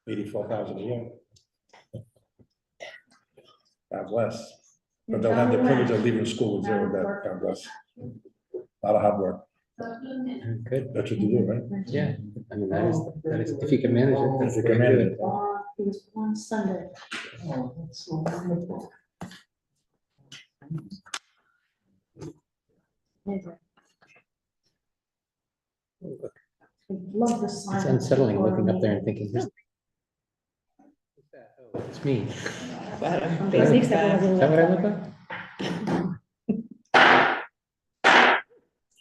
84,000 a year. God bless. But they'll have the privilege of leaving school with zero debt. God bless. A lot of hard work. Good. That's what you do, right? Yeah. I mean, that is, if you can manage it, that's If you great. can manage it. It was on Sunday. Oh, that's so wonderful. Amazing. I love the sign. It's unsettling looking up there and thinking, who's that? Oh, it's me. Is that what I look like?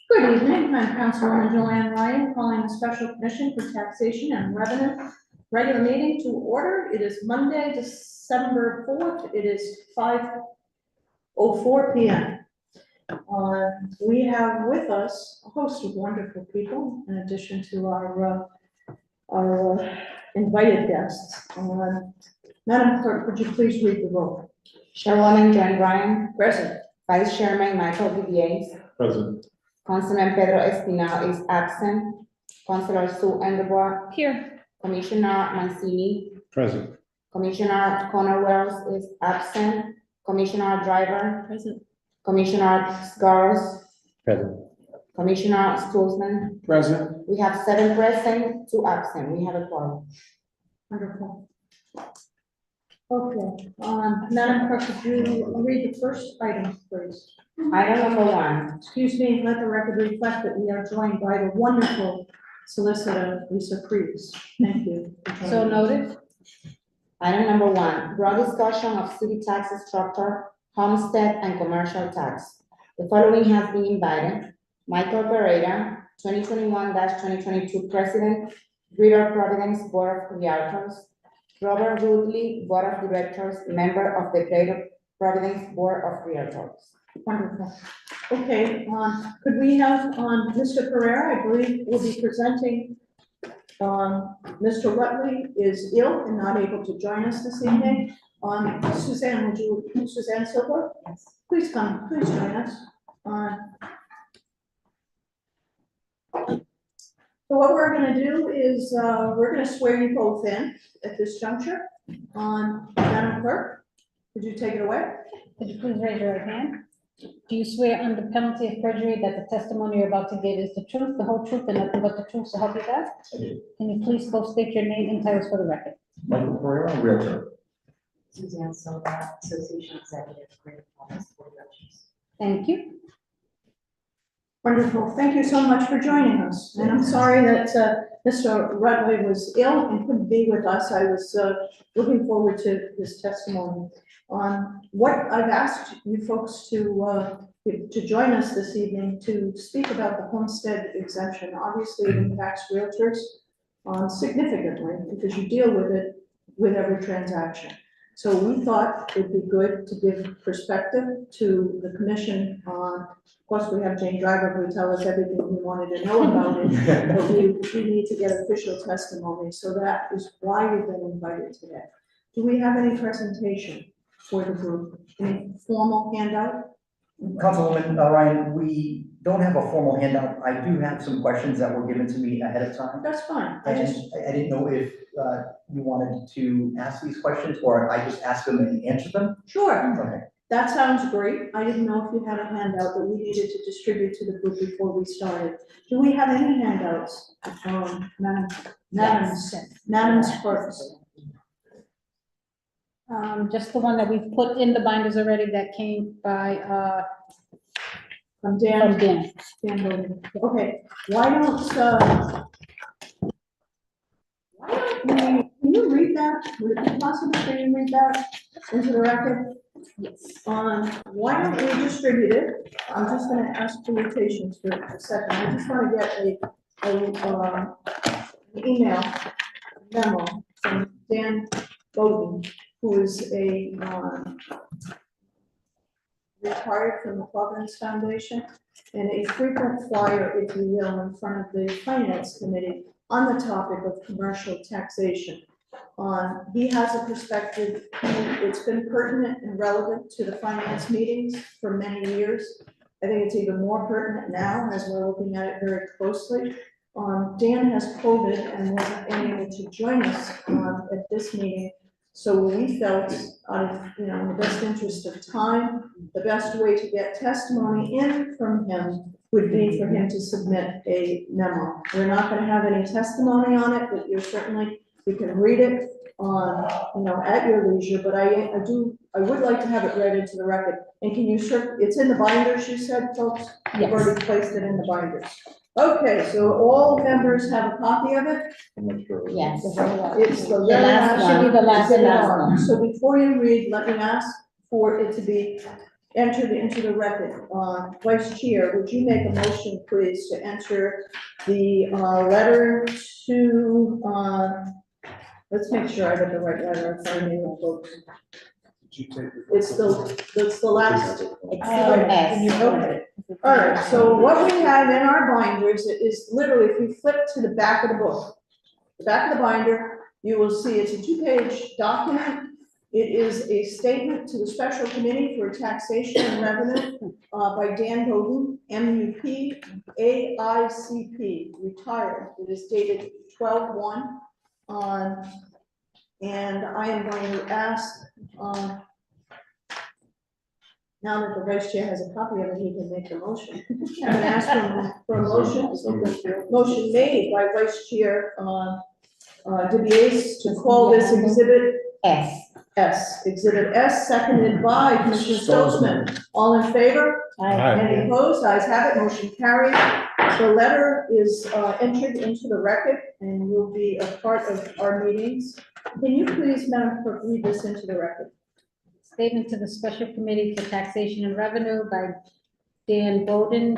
Good evening, I'm Councilwoman Joanne Ryan, calling a special commission for taxation and revenue. Regular meeting to order. It is Monday, December 4th. It is 5:04 p.m. We have with us a host of wonderful people, in addition to our invited guests. Madam Clerk, would you please read the roll? Chairwoman Joan Ryan, Present. Vice Chairman Michael Viviers, President. Councilman Pedro Espinal is absent, Councilor Sue Engelbart, Here. Commissioner Mancini, President. Commissioner Connor Wells is absent, Commissioner Driver, Present. Commissioner Scarros, Present. Commissioner Stolzman. President. We have 7 present, 2 absent. We have a quorum. Wonderful. Okay, Madam Clerk, could you read the first item, please? Item number 1, Excuse me, let the record reflect that we are joined by the wonderful solicitor, Lisa Creeds. Thank you. so noted. Item number 1, broad discussion of city tax structure, homestead and commercial tax. The following has been invited: Michael Pereira, 2021-2022 President, Greater Providence Board of Realtors; Robert Woodley, Board of Directors, member of the Greater Providence Board of Realtors. Wonderful. Okay, could we have, Mr. Pereira, I believe, will be presenting. Mr. Rutley is ill and not able to join us this evening. Suzanne, Suzanne Silva? Yes. Please come, please join us. So what we're gonna do is, we're gonna swear you both in at this juncture. Madam Clerk, could you take it away? Could you please raise your right hand? Do you swear under penalty of perjury that the testimony you're about to give is the truth, the whole truth, and nothing but the truth, so help you God? I do. Can you please both state your name and titles for the record? Michael Pereira, Realtor. Suzanne Silva, Association Executive, Greater Providence Board of Directors. Thank you. Wonderful. Thank you so much for joining us. And I'm sorry that Mr. Rutley was ill and couldn't be with us. I was looking forward to his testimony. What I've asked you folks to join us this evening to speak about the homestead exemption. Obviously, it impacts realtors significantly because you deal with it with every transaction. So we thought it'd be good to give perspective to the commission. Of course, we have Jane Driver who will tell us everything we wanted to know about it, but we need to get official testimony. So that is why we've been invited today. Do we have any presentation for the group? Any formal handout? Councilwoman Ryan, we don't have a formal handout. I do have some questions that were given to me ahead of time. That's fine. I didn't know if you wanted to ask these questions or I just ask them and answer them. Sure. Okay. That sounds great. I didn't know if you had a handout that we needed to distribute to the group before we started. Do we have any handouts? Madam's first. Just the one that we've put in the binders already that came by, From from Dan. Dan. Dan Logan. Okay, why don't can you read that? Would it be possible for you to read that into the record? Yes. Why don't we distribute it? I'm just gonna ask for your patience for a second. I just wanna get an email memo from Dan Logan, who is a retired from the Providence Foundation, and a frequent flyer, if you will, in front of the Finance Committee on the topic of commercial taxation. He has a perspective, it's been pertinent and relevant to the finance meetings for many years. I think it's even more pertinent now as we're looking at it very closely. Dan has COVID and wasn't able to join us at this meeting. So we felt, in the best interest of time, the best way to get testimony in from him would be for him to submit a memo. We're not gonna have any testimony on it, but you can read it at your leisure, but I would like to have it read into the record. And can you it's in the binders, you said, folks? You've already placed it in the binders. Okay, so all members have a copy of it? I'm not sure. Yes. It's the The very last last. one. Should be the last one. So before you read, let me ask for it to be entered into the record. Vice Chair, would you make a motion, please, to enter the letter to, let's make sure I got the right letter in front of me, folks. It's the last. S. Okay. All right, so what we have in our binders is literally, if you flip to the back of the book, the back of the binder, you will see it's a 2-page document. It is a statement to the Special Committee for Taxation and Revenue by Dan Bowden, MUP, AICP, retired. It is dated 12/1. And I am going to ask, now that the vice chair has a copy of it, he can make the motion. I'm going to ask for a motion made by Vice Chair DeBiase to call this Exhibit Exhibit S, seconded by Commissioner Stolzman. All in favor? Aye. Any opposed? Ayes have it, motion carried. The letter is entered into the record and will be a part of our meetings. Can you please, Madam Clerk, read this into the record? Statement to the Special Committee for Taxation and Revenue by Dan Bowden,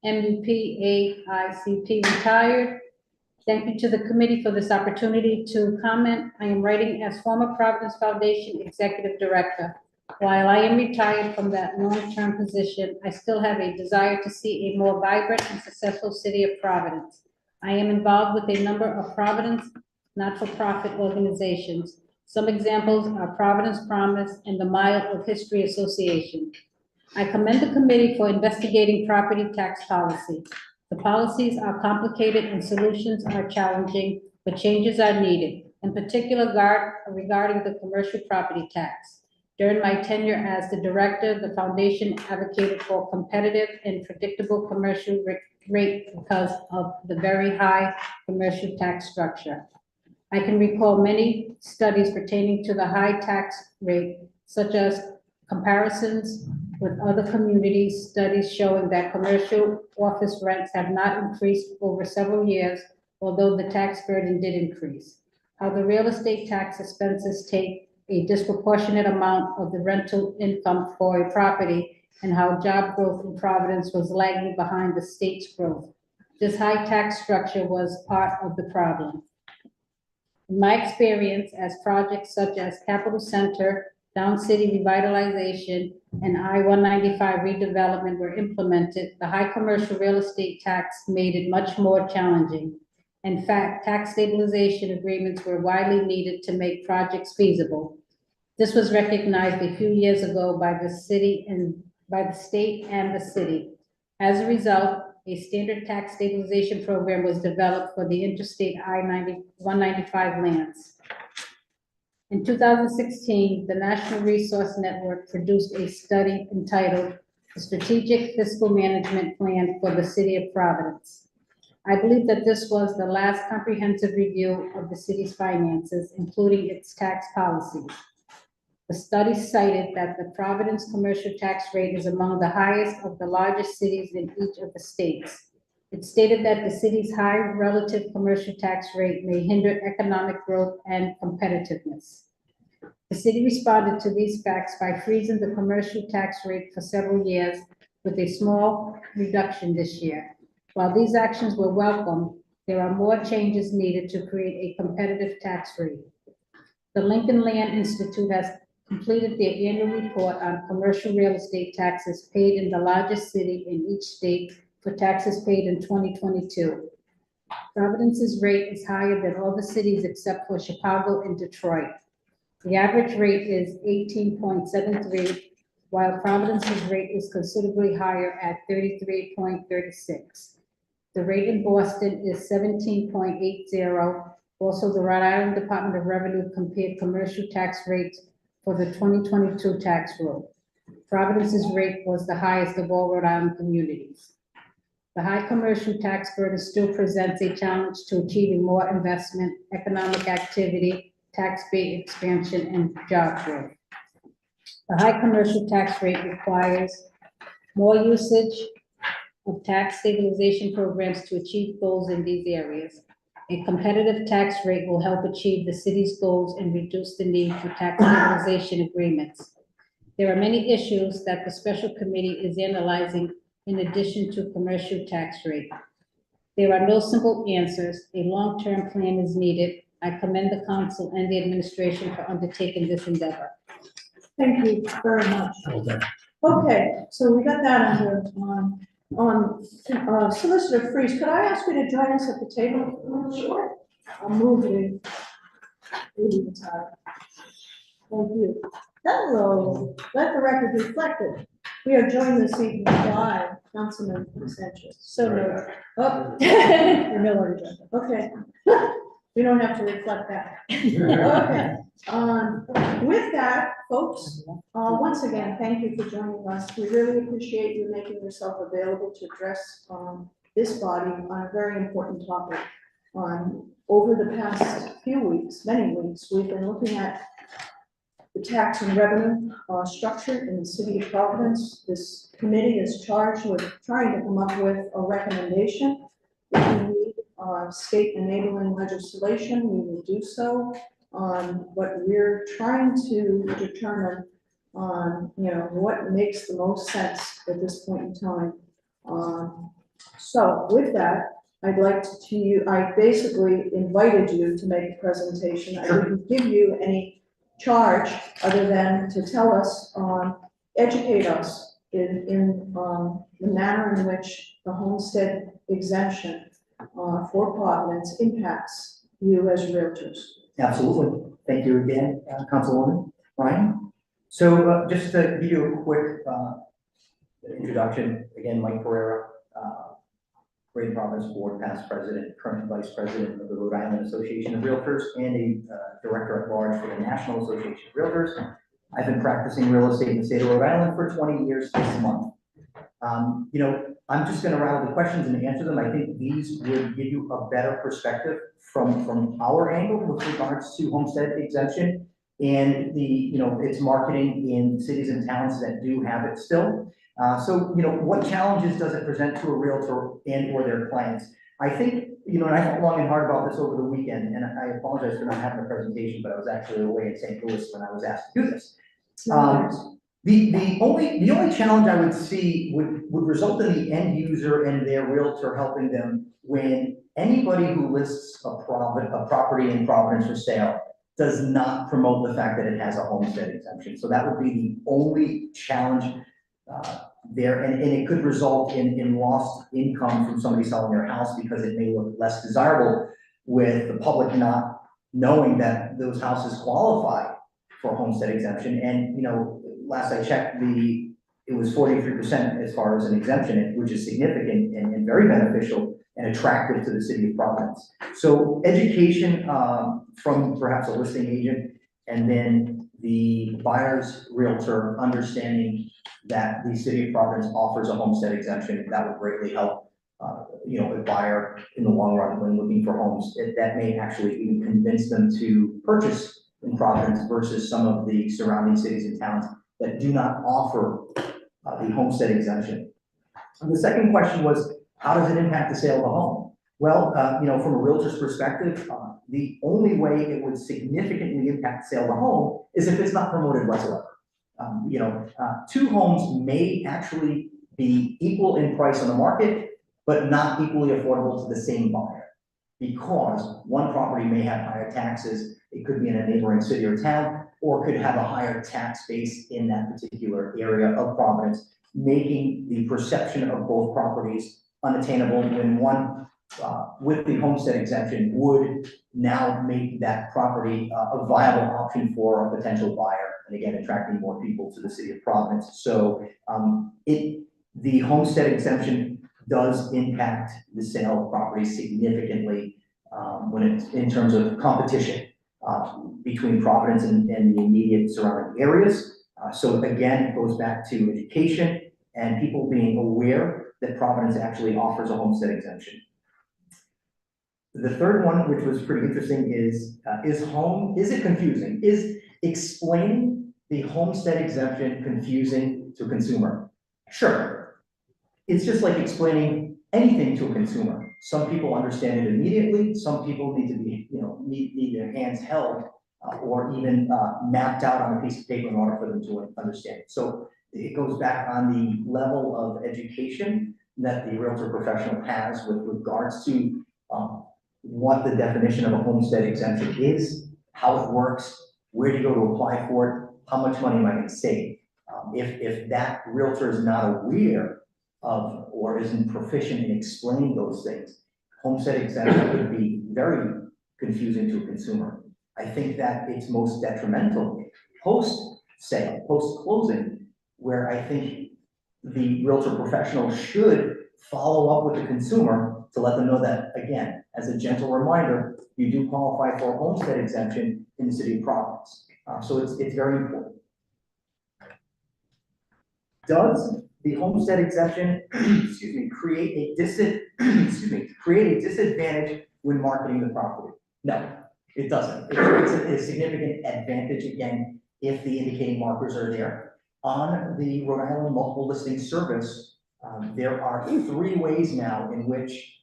MUP, AICP, retired. Thank you to the committee for this opportunity to comment. I am writing as former Providence Foundation Executive Director. While I am retired from that long-term position, I still have a desire to see a more vibrant and successful city of Providence. I am involved with a number of Providence not-for-profit organizations. Some examples are Providence Promise and the Mile of History Association. I commend the committee for investigating property tax policy. The policies are complicated and solutions are challenging, but changes are needed, in particular regarding the commercial property tax. During my tenure as the director, the foundation advocated for competitive and predictable commercial rate because of the very high commercial tax structure. I can recall many studies pertaining to the high tax rate, such as comparisons with other communities, studies showing that commercial office rents have not increased over several years, although the tax burden did increase. How the real estate tax expenses take a disproportionate amount of the rental income for a property, and how job growth in Providence was lagging behind the state's growth. This high tax structure was part of the problem. In my experience, as projects such as Capital Center, Down City Revitalization, and I-195 redevelopment were implemented, the high commercial real estate tax made it much more challenging. In fact, tax stabilization agreements were widely needed to make projects feasible. This was recognized a few years ago by the state and the city. As a result, a standard tax stabilization program was developed for the interstate I-195 lands. In 2016, the National Resource Network produced a study entitled The Strategic Fiscal Management Plan for the City of Providence. I believe that this was the last comprehensive review of the city's finances, including its tax policies. The study cited that the Providence commercial tax rate is among the highest of the largest cities in each of the states. It stated that the city's high relative commercial tax rate may hinder economic growth and competitiveness. The city responded to these facts by freezing the commercial tax rate for several years, with a small reduction this year. While these actions were welcome, there are more changes needed to create a competitive tax rate. The Lincoln Land Institute has completed their annual report on commercial real estate taxes paid in the largest city in each state for taxes paid in 2022. Providence's rate is higher than all the cities except for Chicago and Detroit. The average rate is 18.73, while Providence's rate is considerably higher at 33.36. The rate in Boston is 17.80. Also, the Rhode Island Department of Revenue compared commercial tax rates for the 2022 tax roll. Providence's rate was the highest of all Rhode Island communities. The high commercial tax burden still presents a challenge to achieving more investment, economic activity, tax base expansion, and job growth. The high commercial tax rate requires more usage of tax stabilization programs to achieve goals in these areas. A competitive tax rate will help achieve the city's goals and reduce the need for tax stabilization agreements. There are many issues that the special committee is analyzing in addition to commercial tax rate. There are no simple answers. A long-term plan is needed. I commend the council and the administration for undertaking this endeavor. Thank you very much. Okay, so we got that under, Solicitor Freeze, could I ask you to join us at the table? Sure. I'll move you. Thank you. Hello, let the record reflect it. We are joined this evening by Councilman Sanchez. So no. Oh, no worries. Okay. We don't have to reflect that. Okay. With that, folks, once again, thank you for joining us. We really appreciate you making yourself available to address this body on a very important topic. Over the past few weeks, many weeks, we've been looking at the tax and revenue structure in the city of Providence. This committee is charged with trying to come up with a recommendation. If we need state enabling legislation, we will do so. But we're trying to determine what makes the most sense at this point in time. So with that, I'd like to, I basically invited you to make a presentation. I didn't give you any charge other than to tell us, educate us in the manner in which the homestead exemption for Providence impacts you as realtors. Absolutely. Thank you again, Councilwoman Ryan. So just to give you a quick introduction, again, Mike Pereira, Greater Providence Board, past president, current vice president of the Rhode Island Association of Realtors, and a director at large for the National Association of Realtors. I've been practicing real estate in the state of Rhode Island for 20 years this month. I'm just going to rattle the questions and answer them. I think these would give you a better perspective from our angle with regards to homestead exemption and the, its marketing in cities and towns that do have it still. So, what challenges does it present to a realtor and or their clients? I think, and I thought long and hard about this over the weekend, and I apologize for not having a presentation, but I was actually away in St. Louis when I was asked to do this. The only challenge I would see would result in the end user and their realtor helping them when anybody who lists a property in Providence for sale does not promote the fact that it has a homestead exemption. So that would be the only challenge there, and it could result in lost income from somebody selling their house because it may look less desirable with the public not knowing that those houses qualify for homestead exemption. And last I checked, it was 43% as far as an exemption, which is significant and very beneficial and attractive to the city of Providence. So education from perhaps a listing agent, and then the buyer's realtor understanding that the city of Providence offers a homestead exemption, that would greatly help a buyer in the long run when looking for homes. That may actually even convince them to purchase in Providence versus some of the surrounding cities and towns that do not offer the homestead exemption. And the second question was, how does it impact the sale of a home? Well, from a realtor's perspective, the only way it would significantly impact the sale of a home is if it's not promoted whatsoever. Two homes may actually be equal in price on the market, but not equally affordable to the same buyer, because one property may have higher taxes. It could be in a neighboring city or town, or could have a higher tax base in that particular area of Providence, making the perception of both properties unattainable, when one with the homestead exemption would now make that property a viable option for a potential buyer, and again, attracting more people to the city of Providence. So the homestead exemption does impact the sale of property significantly when it's in terms of competition between Providence and the immediate surrounding areas. So again, it goes back to education and people being aware that Providence actually offers a homestead exemption. The third one, which was pretty interesting, is it confusing? Is explaining the homestead exemption confusing to a consumer? Sure. It's just like explaining anything to a consumer. Some people understand it immediately. Some people need to be, need their hands held or even mapped out on a piece of paper in order for them to understand it. So it goes back on the level of education that the realtor professional has with regards to what the definition of a homestead exemption is, how it works, where do you go to apply for it, how much money am I going to save? If that realtor is not aware of or isn't proficient in explaining those things, homestead exemption would be very confusing to a consumer. I think that it's most detrimental post-sale, post-closing, where I think the realtor professional should follow up with the consumer to let them know that, again, as a gentle reminder, you do qualify for a homestead exemption in the city of Providence. So it's very important. Does the homestead exemption, excuse me, create a disadvantage when marketing the property? No, it doesn't. It creates a significant advantage, again, if the indicating markers are there. On the Rhode Island Multiple Listing Service, there are 3 ways now in which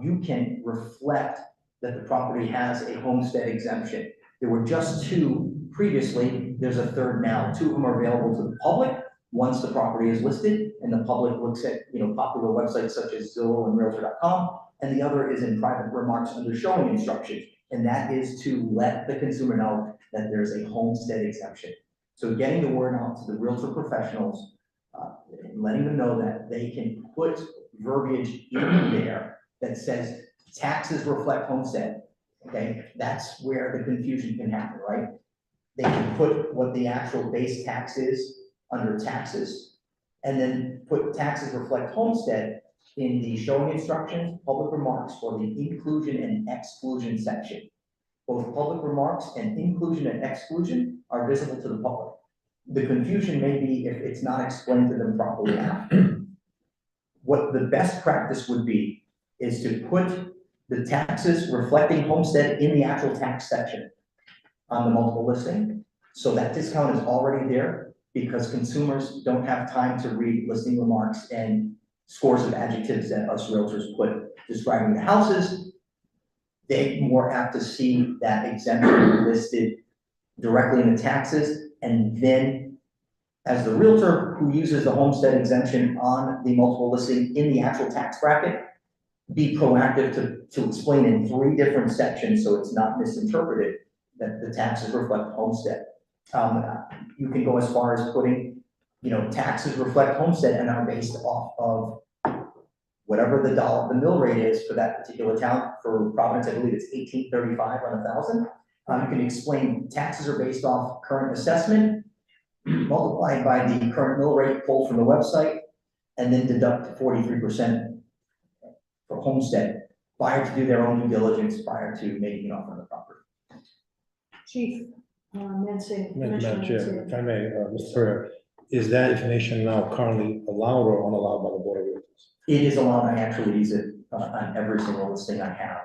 you can reflect that the property has a homestead exemption. There were just 2 previously. There's a 3rd now. 2 of them are available to the public once the property is listed and the public looks at popular websites such as Zillow and Realtor.com, and the other is in private remarks under showing instructions, and that is to let the consumer know that there's a homestead exemption. So getting the word out to the realtor professionals, and letting them know that they can put verbiage in there that says taxes reflect homestead. Okay, that's where the confusion can happen, right? They can put what the actual base tax is under taxes, and then put taxes reflect homestead in the showing instructions, public remarks, or the inclusion and exclusion section. Both public remarks and inclusion and exclusion are visible to the public. The confusion may be if it's not explained to them properly after. What the best practice would be is to put the taxes reflecting homestead in the actual tax section on the multiple listing. So that discount is already there because consumers don't have time to read listing remarks and scores of adjectives that us realtors put describing the houses. They're more apt to see that exemption listed directly in the taxes, and then as the realtor who uses the homestead exemption on the multiple listing in the actual tax bracket, be proactive to explain in 3 different sections so it's not misinterpreted that the taxes reflect homestead. You can go as far as putting, taxes reflect homestead and are based off of whatever the mill rate is for that particular town. For Providence, I believe it's $18.35 on 1,000. You can explain taxes are based off current assessment multiplied by the current mill rate pulled from the website, and then deduct 43% for homestead prior to do their own due diligence prior to making an offer on the property. Chief Mancini, Madam Commissioner Chair, Mancini. if I may, Mr. Ferrer, is that information now currently allowed or unallowed by the Board of Realtors? It is allowed. I actually use it on every single listing I have,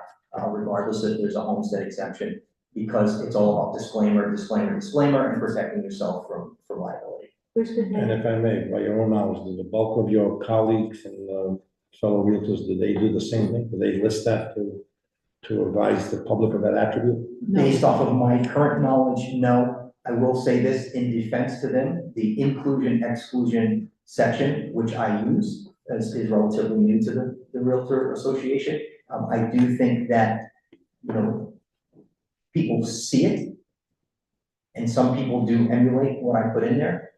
regardless if there's a homestead exemption, because it's all about disclaimer, disclaimer, disclaimer, and protecting yourself from liability. And if I may, by your own knowledge, do the bulk of your colleagues and fellow realtors, do they do the same thing? Do they list that to advise the public of that attribute? Based off of my current knowledge, no. I will say this in defense to them, the inclusion exclusion section, which I use, is relatively new to the Realtor Association. I do think that, people see it, and some people do emulate what I put in there.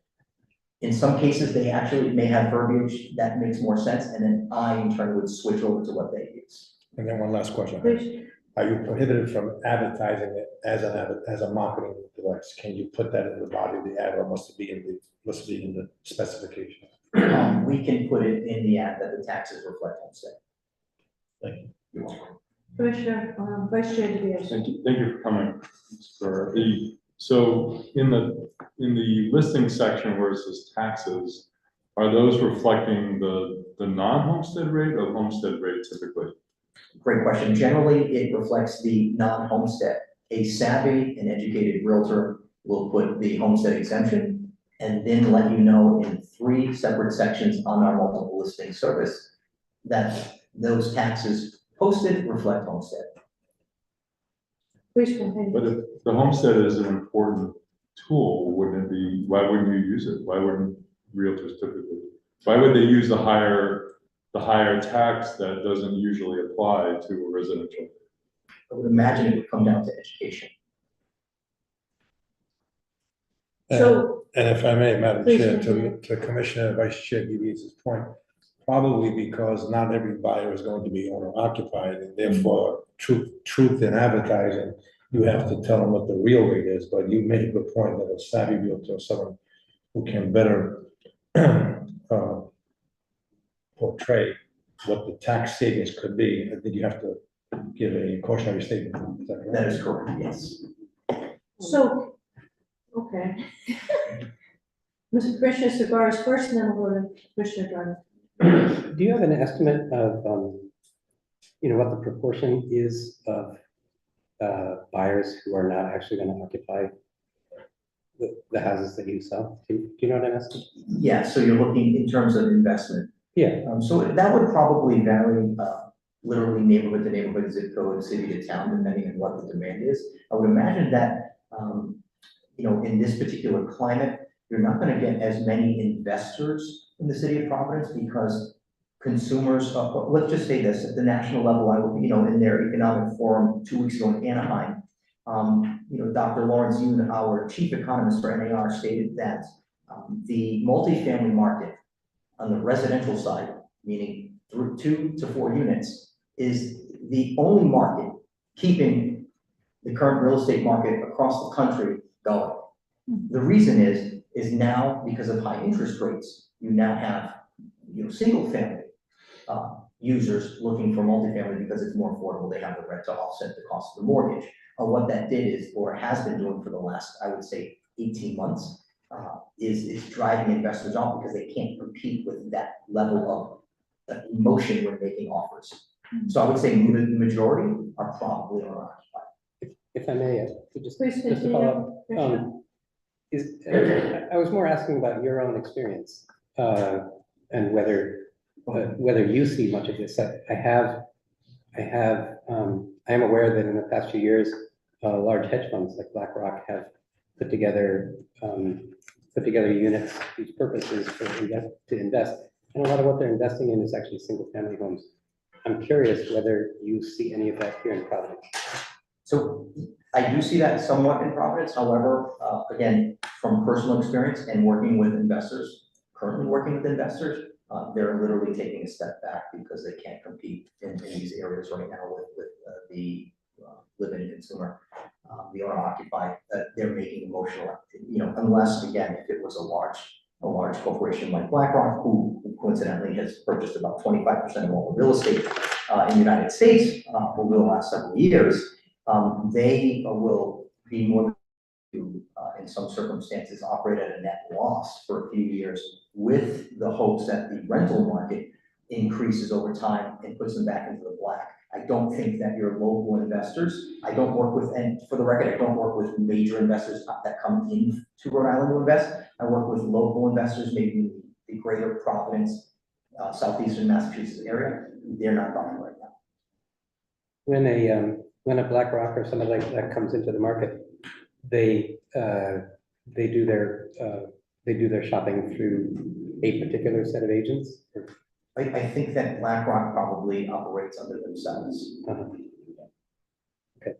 In some cases, they actually may have verbiage that makes more sense, and then I in turn would switch over to what they use. And then one last question. Please. Are you prohibited from advertising it as a marketing device? Can you put that in the body of the ad, or must it be in the specification? we can put it in the ad that the taxes reflect homestead. Commissioner, Vice Chair DeVito. Thank you for coming. So in the listing section where it says taxes, are those reflecting the non-homestead rate or homestead rate typically? Great question. Generally, it reflects the non-homestead. A savvy and educated realtor will put the homestead exemption and then let you know in 3 separate sections on our multiple listing service that those taxes posted reflect homestead. Please continue. But if the homestead is an important tool, wouldn't it be, why wouldn't you use it? Why wouldn't realtors typically? Why would they use the higher tax that doesn't usually apply to a residential? I would imagine it would come down to education. So, And if I may, Madam Please Chair, continue. to Commissioner Vice Chair DeVito's point, probably because not every buyer is going to be owner occupied, and therefore truth in advertising, you have to tell them what the real rate is, but you made the point that a savvy realtor, someone who can better portray what the tax savings could be, I think you have to give a cautionary statement. Is that correct? That is correct, yes. so, okay. Mr. Commissioner Sagars first, and then we'll go to Commissioner Jordan. Do you have an estimate of, what the proportion is of buyers who are not actually going to occupy the houses that you sell? Do you know what I'm asking? Yeah, so you're looking in terms of investment. Yeah, So that would probably vary, literally neighborhood to neighborhood, zip code, city to town, depending on what the demand is. I would imagine that, in this particular climate, you're not gonna get as many investors in the city of Providence because consumers, let's just say this, at the national level, in their economic forum 2 weeks ago in Anaheim, Dr. Lawrence Yoon, our chief economist for NAR, stated that the multifamily market on the residential side, meaning through 2 to 4 units, is the only market keeping the current real estate market across the country going. The reason is now because of high interest rates, you now have single family users looking for multifamily because it's more affordable. They have the rent to offset the cost of the mortgage. What that did is, or has been doing for the last, I would say, 18 months, is driving investors off because they can't compete with that level of emotion when making offers. So I would say the majority are probably owner occupied. if I may, just Please to continue, follow up. Commissioner. I was more asking about your own experience, and whether you see much of this. I am aware that in the past few years, large hedge funds like BlackRock have put together units whose purpose is to invest, and a lot of what they're investing in is actually single-family homes. I'm curious whether you see any of that here in Providence. So I do see that somewhat in Providence. However, again, from personal experience and working with investors, currently working with investors, they're literally taking a step back because they can't compete in these areas right now with the living consumer, the owner occupied. They're making emotional, unless again, if it was a large corporation like BlackRock, who coincidentally has purchased about 25% of all the real estate in the United States over the last several years, they will be more to, in some circumstances, operate at a net loss for a few years with the hopes that the rental market increases over time and puts them back into the black. I don't think that your local investors, I don't work with, and for the record, I don't work with major investors that come into Rhode Island to invest. I work with local investors, maybe in the greater Providence, southeastern Massachusetts area. They're not buying right now. When a BlackRock or somebody like that comes into the market, they do their shopping through a particular set of agents. I think that BlackRock probably operates under themselves. Okay.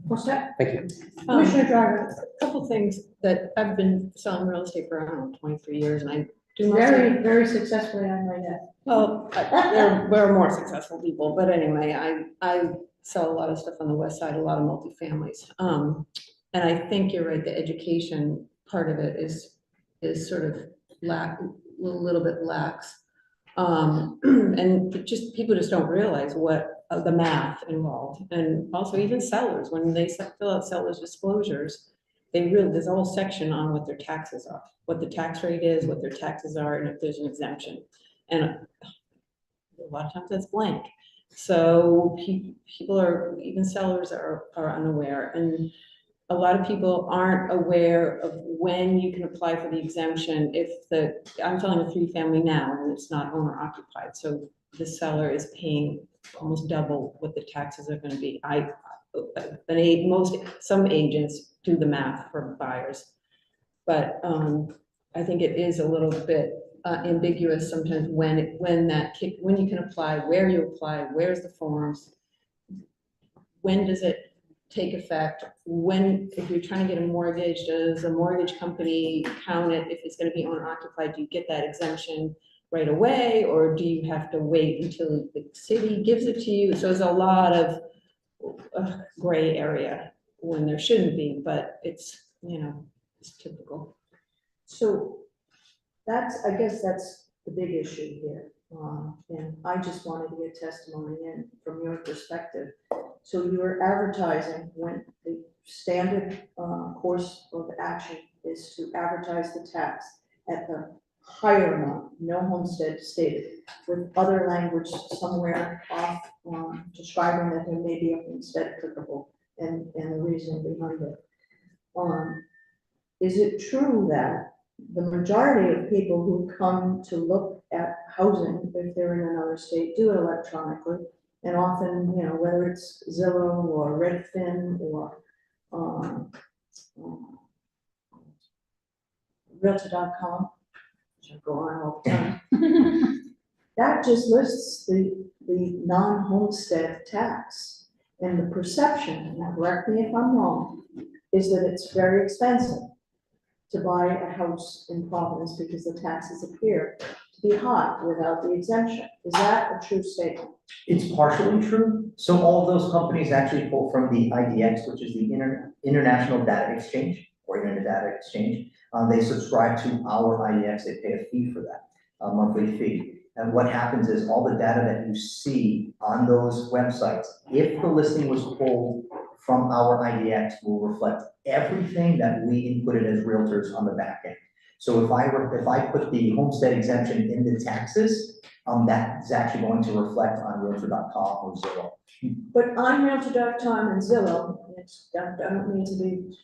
What's that? Thank you. Commissioner Driver, Couple things that I've been selling real estate for, I don't know, 23 years, and I do most very, very successfully on my net. well, we're more successful people, but anyway, I sell a lot of stuff on the west side, a lot of multifamilies. And I think you're right, the education part of it is sort of a little bit lax. And people just don't realize what the math involved. And also even sellers, when they fill out sellers disclosures, there's a whole section on what their taxes are, what the tax rate is, what their taxes are, and if there's an exemption. And a lot of times that's blank. So people are, even sellers are unaware, and a lot of people aren't aware of when you can apply for the exemption. I'm selling a 3-family now and it's not owner occupied, so the seller is paying almost double what the taxes are gonna be. Some agents do the math for buyers, but I think it is a little bit ambiguous sometimes when you can apply, where you apply, where's the forms, when does it take effect, if you're trying to get a mortgage, does a mortgage company count it if it's gonna be owner occupied? Do you get that exemption right away, or do you have to wait until the city gives it to you? So there's a lot of gray area when there shouldn't be, but it's, it's typical. So I guess that's the big issue here. And I just wanted to get testimony in from your perspective. So you are advertising when the standard course of action is to advertise the tax at the higher amount, no homestead stated, with other language somewhere off describing that there may be a homestead applicable and the reason behind it. Is it true that the majority of people who come to look at housing, if they're in another state, do it electronically? And often, whether it's Zillow or Redfin or Realtor.com, which I go on all the time, that just lists the non-homestead tax. And the perception, and correct me if I'm wrong, is that it's very expensive to buy a house in Providence because the taxes appear to be high without the exemption. Is that a true statement? It's partially true. So all of those companies actually pull from the IDX, which is the International Data Exchange or Internet Data Exchange. They subscribe to our IDX. They pay a fee for that, a monthly fee. And what happens is all the data that you see on those websites, if the listing was pulled from our IDX, will reflect everything that we inputted as realtors on the back end. So if I put the homestead exemption in the taxes, that is actually going to reflect on Realtor.com or Zillow. But on Realtor.com and Zillow, I don't mean to be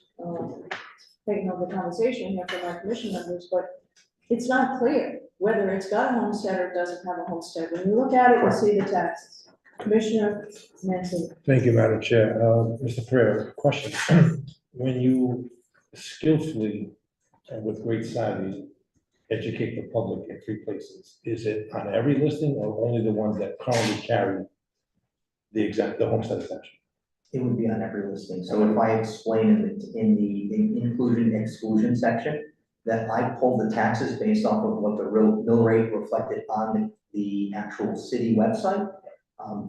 taking over the conversation here for my commission members, but it's not clear whether it's got a homestead or doesn't have a homestead. When you look at it, you see the taxes. Commissioner Nancy. Thank you, Madam Chair. Mr. Pereira, question. When you skillfully and with great savvy educate the public in 3 places, is it on every listing or only the ones that currently carry the homestead exemption? It would be on every listing. So if I explain in the inclusion exclusion section that I pulled the taxes based off of what the real mill rate reflected on the actual city website,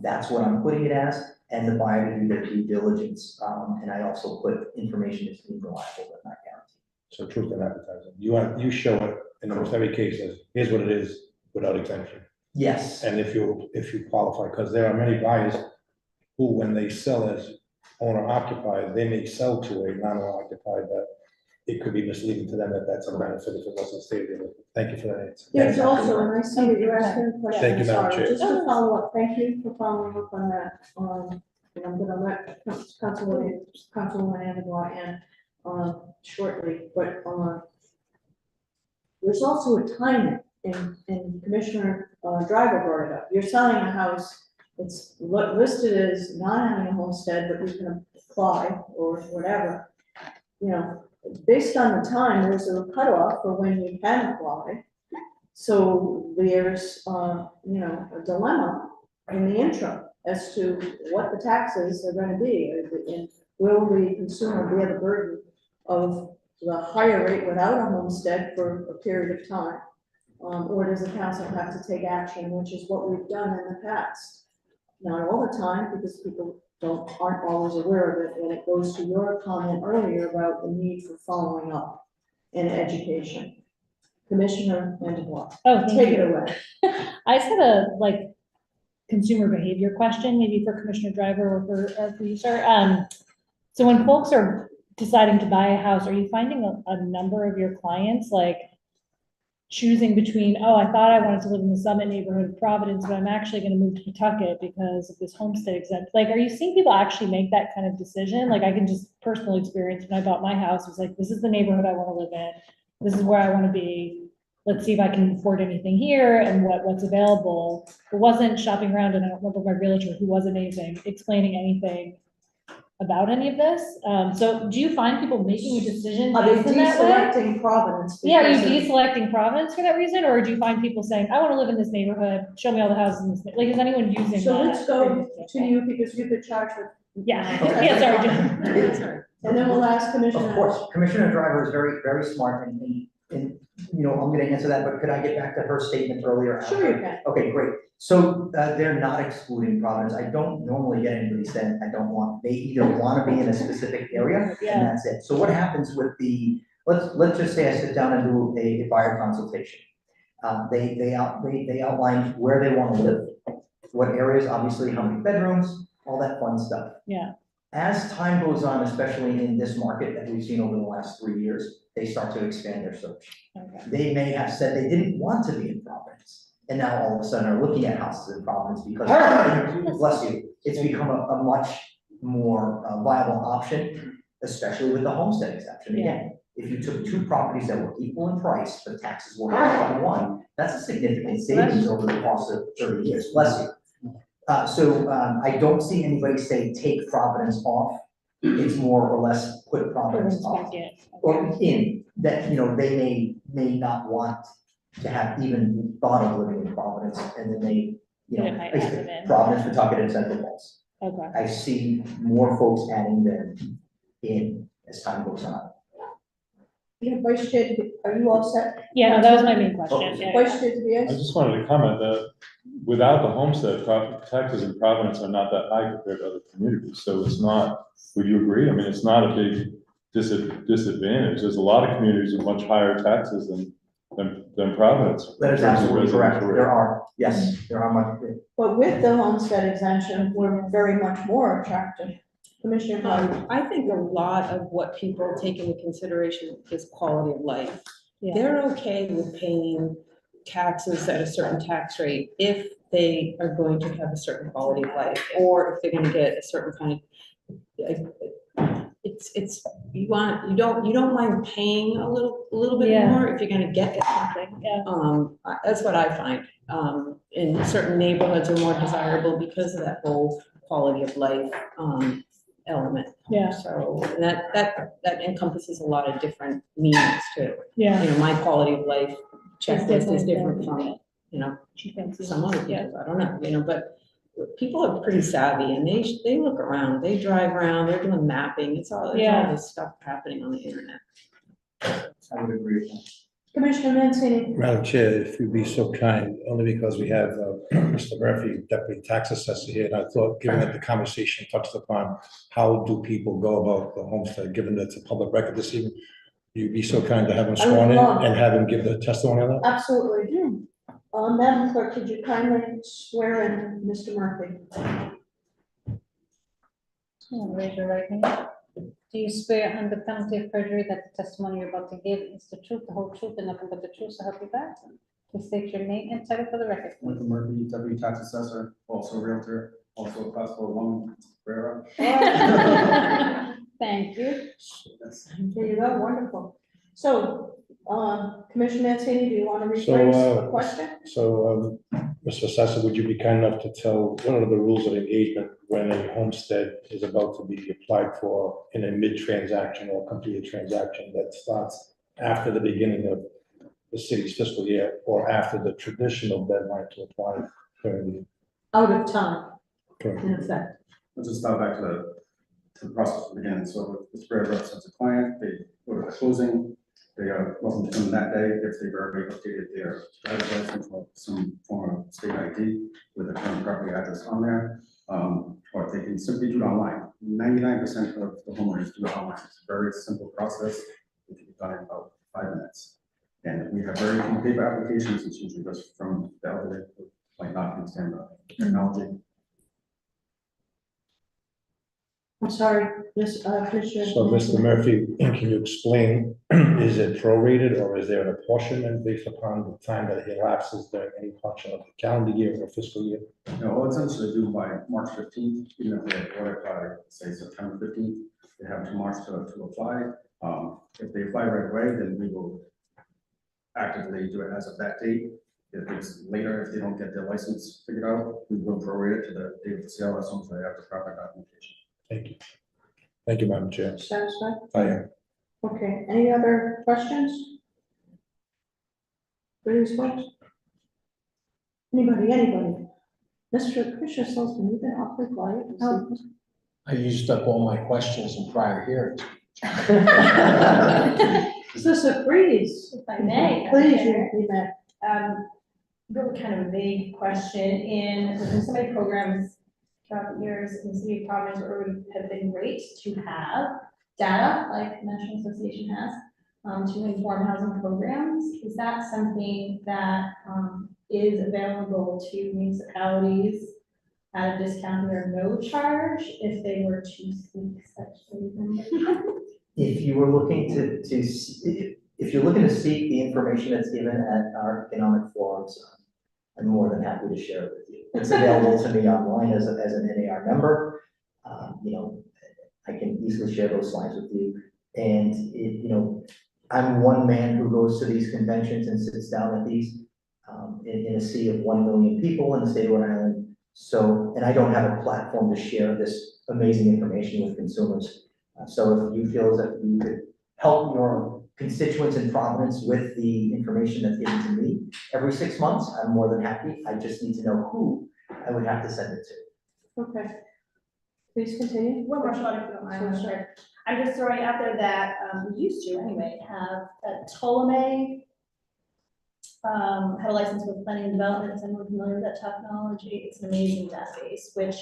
that's what I'm putting it as, and the buyer to do their due diligence. And I also put information that's being reliable but not guaranteed. So truth in advertising. You show it in almost every case as, here's what it is without exemption. Yes. And if you qualify, because there are many buyers who, when they sell as owner occupied, they may sell to a non-owner occupied, that it could be misleading to them that that's a benefit if it wasn't stated. Thank you for that answer. There's also, and I see that you're asking a question, Thank you, Madam sorry, Chair. just to follow up, thank you for following up on that. And I'm gonna let Councilwoman Anaglar in shortly, but there's also a timing, and Commissioner Driver brought it up. You're selling a house, it's listed as not having a homestead, but you can apply or whatever. Based on the time, there's a cutoff for when you can apply. So there's, a dilemma in the interim as to what the taxes are going to be. And will the consumer bear the burden of the higher rate without a homestead for a period of time? Or does the council have to take action, which is what we've done in the past? Not all the time, because people aren't always aware of it, and it goes to your comment earlier about the need for following up and education. Commissioner Vanderwaal. Oh, thank Take it you. away. I just had a consumer behavior question, maybe for Commissioner Driver or for you, sir. So when folks are deciding to buy a house, are you finding a number of your clients choosing between, oh, I thought I wanted to live in the Summit neighborhood of Providence, but I'm actually gonna move to Pawtucket because of this homestead exempt? Are you seeing people actually make that kind of decision? I can just personal experience when I bought my house, it was this is the neighborhood I wanna live in. This is where I wanna be. Let's see if I can afford anything here and what's available. It wasn't shopping around, and I don't remember my realtor, who was amazing, explaining anything about any of this. So do you find people making a decision Are they based in that way? deselecting Providence? Yeah, are you because of- deselecting Providence for that reason, or do you find people saying, I wanna live in this neighborhood, show me all the houses in this, is anyone using that? So let's go to you because you've been charged with. Yeah, Okay. yeah, sorry, Jim. Sorry. And then we'll ask Of Commissioner. course, Commissioner Driver is very, very smart and, I'm gonna answer that, but could I get back to her statement earlier? Sure you can. Okay, great. So, they're not excluding Providence. I don't normally get anybody saying I don't want, they either wanna be in a specific area, Yeah. and that's it. So what happens with let's just say I sit down and do a buyer consultation. They outline where they wanna live, what areas, obviously, how many bedrooms, all that fun stuff. Yeah. As time goes on, especially in this market that we've seen over the last 3 years, they start to expand their search. Okay. They may have said they didn't want to be in Providence, and now all of a sudden are looking at houses in Providence because, bless you, it's become a much more viable option, especially with the homestead exception. Again, if you took two properties that were equal in price, but taxes were on one, that's a significant savings over the course of 30 years, bless you. So I don't see anybody say take Providence off. It's more or less put Providence off. Or in, that, they may not want to have even thought of living in Providence, and then they, It might have it in. Providence, Pawtucket, and Central Falls. Okay. I see more folks adding them in as time goes on. Yeah, Vice Chair, are you all set? Yeah, no, that was my main question. Yeah, Vice Chair I Tobias? just wanted to comment that without the homestead, taxes in Providence are not that high compared to other communities, so it's not, would you agree? I mean, it's not a big disadvantage. There's a lot of communities with much higher taxes than Providence. That is absolutely correct. There are, yes, there are much. But with the homestead exemption, we're very much more attractive. Commissioner Dunn. I think a lot of what people take into consideration is quality of life. Yeah. They're okay with paying taxes at a certain tax rate if they are going to have a certain quality of life, or if they're gonna get a certain kind of, you don't mind paying a little bit Yeah. more if you're gonna get something. Yeah. That's what I find. In certain neighborhoods are more desirable because of that whole quality of life, element. Yeah. So that encompasses a lot of different meanings too. Yeah. My quality of life checklist is different different, from, She thinks some other yeah. people, I don't know, but people are pretty savvy and they look around, they drive around, they're doing mapping, it's all this stuff happening on the internet. I would agree with that. Commissioner Mancini? Madam Chair, if you'd be so kind, only because we have Mr. Murphy, Deputy Tax Assessor here, and I thought, given that the conversation touched upon how do people go about the homestead, given that it's a public record this evening, you'd be so kind to have him I would sworn in love- and have him give the testimony on that? Absolutely. Madam Clerk, could you kindly swear in Mr. Murphy? Raise your right hand. Do you swear under penalty of perjury that the testimony you're about to give is the truth, the whole truth, and nothing but the truth, so help you God? Please state your name and title for the record. Michael Murphy, Deputy Tax Assessor, also a Realtor, also a classical one, Rara. Thank you. There you go, wonderful. So, Commissioner Mancini, do you want to rephrase the question? So, Mr. Assessor, would you be kind enough to tell what are the rules of engagement when a homestead is about to be applied for in a mid-transaction or completed transaction that starts after the beginning of the city's fiscal year or after the traditional deadline to apply for the Out of time, Correct. in effect. Let's just start back to the process again. So the spread represents a client, they go to the closing, they are welcome to come that day if they've already updated their driver's license or some form of state ID with the current property address on there. Or they can simply do it online. 99% of the homeowners do it online. It's a very simple process. It can be done in about 5 minutes. And again, we have very few paper applications, it's usually just from the elderly, who might not understand the technology. I'm sorry, Commissioner. So, Mr. Murphy, can you explain, is it prorated or is there an apportionment based upon the time that it elapses during any function of the calendar year or fiscal year? No, well, essentially due by March 15th, even if they order by, say, September 15th, they have 2 months to apply. If they apply right away, then we will actively do it as of that date. If it's later, if they don't get their license figured out, we will prorate it to the date of the sale as soon as they have the proper documentation. Thank you. Thank you, Madam Chair. Satisfied? I am. Okay, any other questions? For these folks? Anybody? Mr. Commissioner Salzman, you've been awfully quiet. Oh. I used up all my questions in prior hearings. Is this a freeze? If I may. Please, you may. Really kind of a vague question within so many programs throughout the years in the city of Providence where it would have been great to have data like the National Association has to inform housing programs. Is that something that is available to municipalities at a discount or no charge if they were to seek such information? If you were looking if you're looking to seek the information that's given at our economic forums, I'm more than happy to share it with you. It's available to me online as an NAR member. You know, I can easily share those slides with you. And you know, I'm one man who goes to these conventions and sits down at these in a sea of 1 million people in the state of Rhode Island. So, and I don't have a platform to share this amazing information with consumers. So if you feel as if you could help your constituents in Providence with the information that's given to me every 6 months, I'm more than happy. I just need to know who I would have to send it to. Okay. Please continue. One more shot if you don't mind, Sure. Chair. I'm just throwing out there that we used to anyway have Ptolemy had a license with planning and development, so I'm familiar with that technology. It's an amazing database, which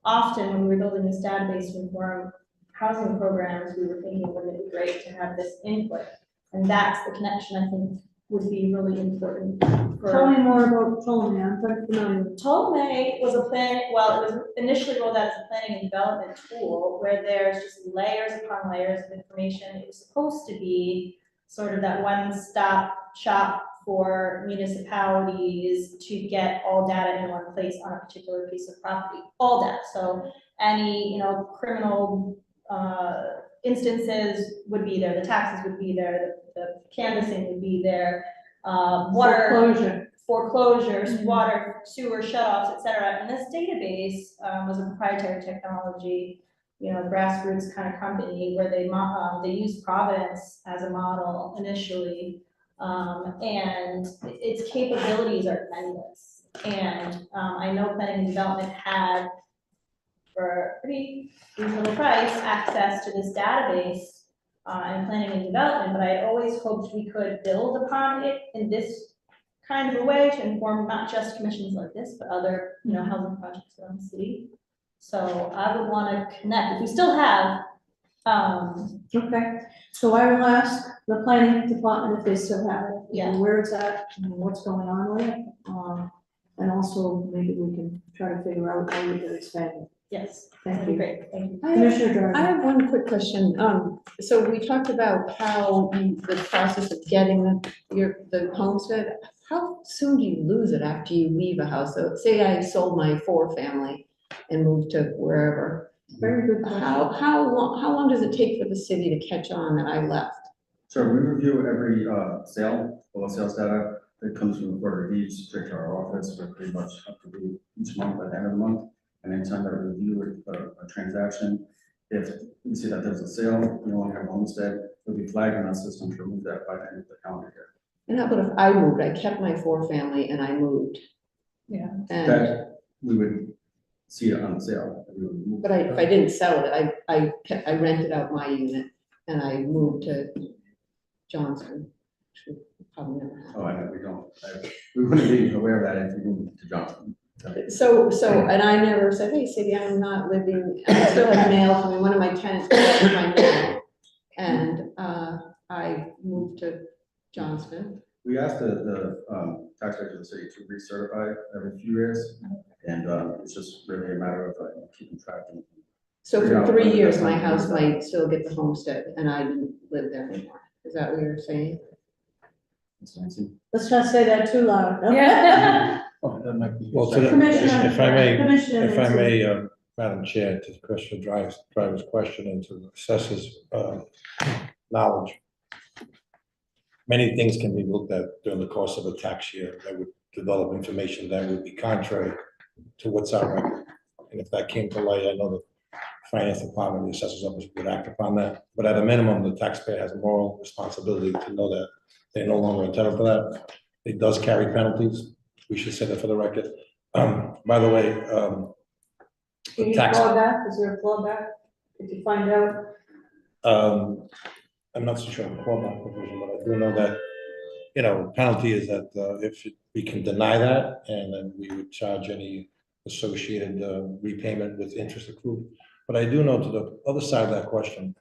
often when we were building this database to inform housing programs, we were thinking, wouldn't it be great to have this input? And that's the connection I think would be really important. Tell me more about Ptolemy. I'm quite familiar with Ptolemy was it was initially rolled out as a planning and development tool where there's just layers upon layers of information. It was supposed to be sort of that one-stop shop for municipalities to get all data in one place on a particular piece of property, all data. So any, criminal instances would be there, the taxes would be there, the canvassing would be there, water foreclosures, water, sewer shutoffs, et cetera. And this database was a proprietary technology, grassroots kind of company where they used Providence as a model initially. And its capabilities are endless. And I know planning and development had, for a pretty reasonable price, access to this database in planning and development, but I always hoped we could build upon it in this kind of a way to inform not just commissions like this, but other, housing projects around the city. So I would want to connect, if we still have, Okay, so I will ask the planning department if they still have it, Yeah. where it's at, and what's going on with it. And also maybe we can try to figure out how we can expand it. yes, Thank that'd be you. great, thank you. Commissioner I Jordan. have one quick question. So we talked about how the process of getting the homestead, how soon do you lose it after you leave a house? So say I sold my 4-family and moved to wherever. Very good question. How long does it take for the city to catch on that I left? So we review every sale, all the sales data that comes from the Board of Deeds, straight to our office. We're pretty much up to date each month at the end of the month. And anytime that we review a transaction, if we see that there's a sale, we only have a homestead, it'll be flagged in our system to remove that by the end of the calendar year. And how about if I moved, I kept my 4-family and I moved? Yeah. And, That we would see it on sale. We would remove but if I didn't sell it, I rented out my unit and I moved to Johnston, which would probably never happen. Oh, I know, we don't. We wouldn't be aware of that if we moved to Johnson. So, and I never said, hey, city, I'm not living, I still have mail from one of my tenants, my mail. And I moved to Johnston We asked the taxpayers of the city to recertify every few years, and it's just really a matter of keeping track. So for 3 years, my house might still get the homestead and I didn't live there anymore. Is that what you're saying? Let's not say that too loud. Yeah. Oh, that might be. Well, to the- Commissioner- if I may, Commissioner if I Nixon. may, Madam Chair, to Commissioner Driver's question and to the assessor's knowledge. Many things can be looked at during the course of a tax year that would develop information that would be contrary to what's out record. And if that came to light, I know the finance department, the assessor's office would act upon that. But at a minimum, the taxpayer has a moral responsibility to know that they're no longer entitled to that. It does carry penalties. We should say that for the record. By the way, Can you tax- claw back? Is there a clawback? Did you find out? I'm not so sure on the clawback provision, but I do know that, penalty is that, if we can deny that, and then we would charge any associated, repayment with interest accrued. But I do know to the other side of that question,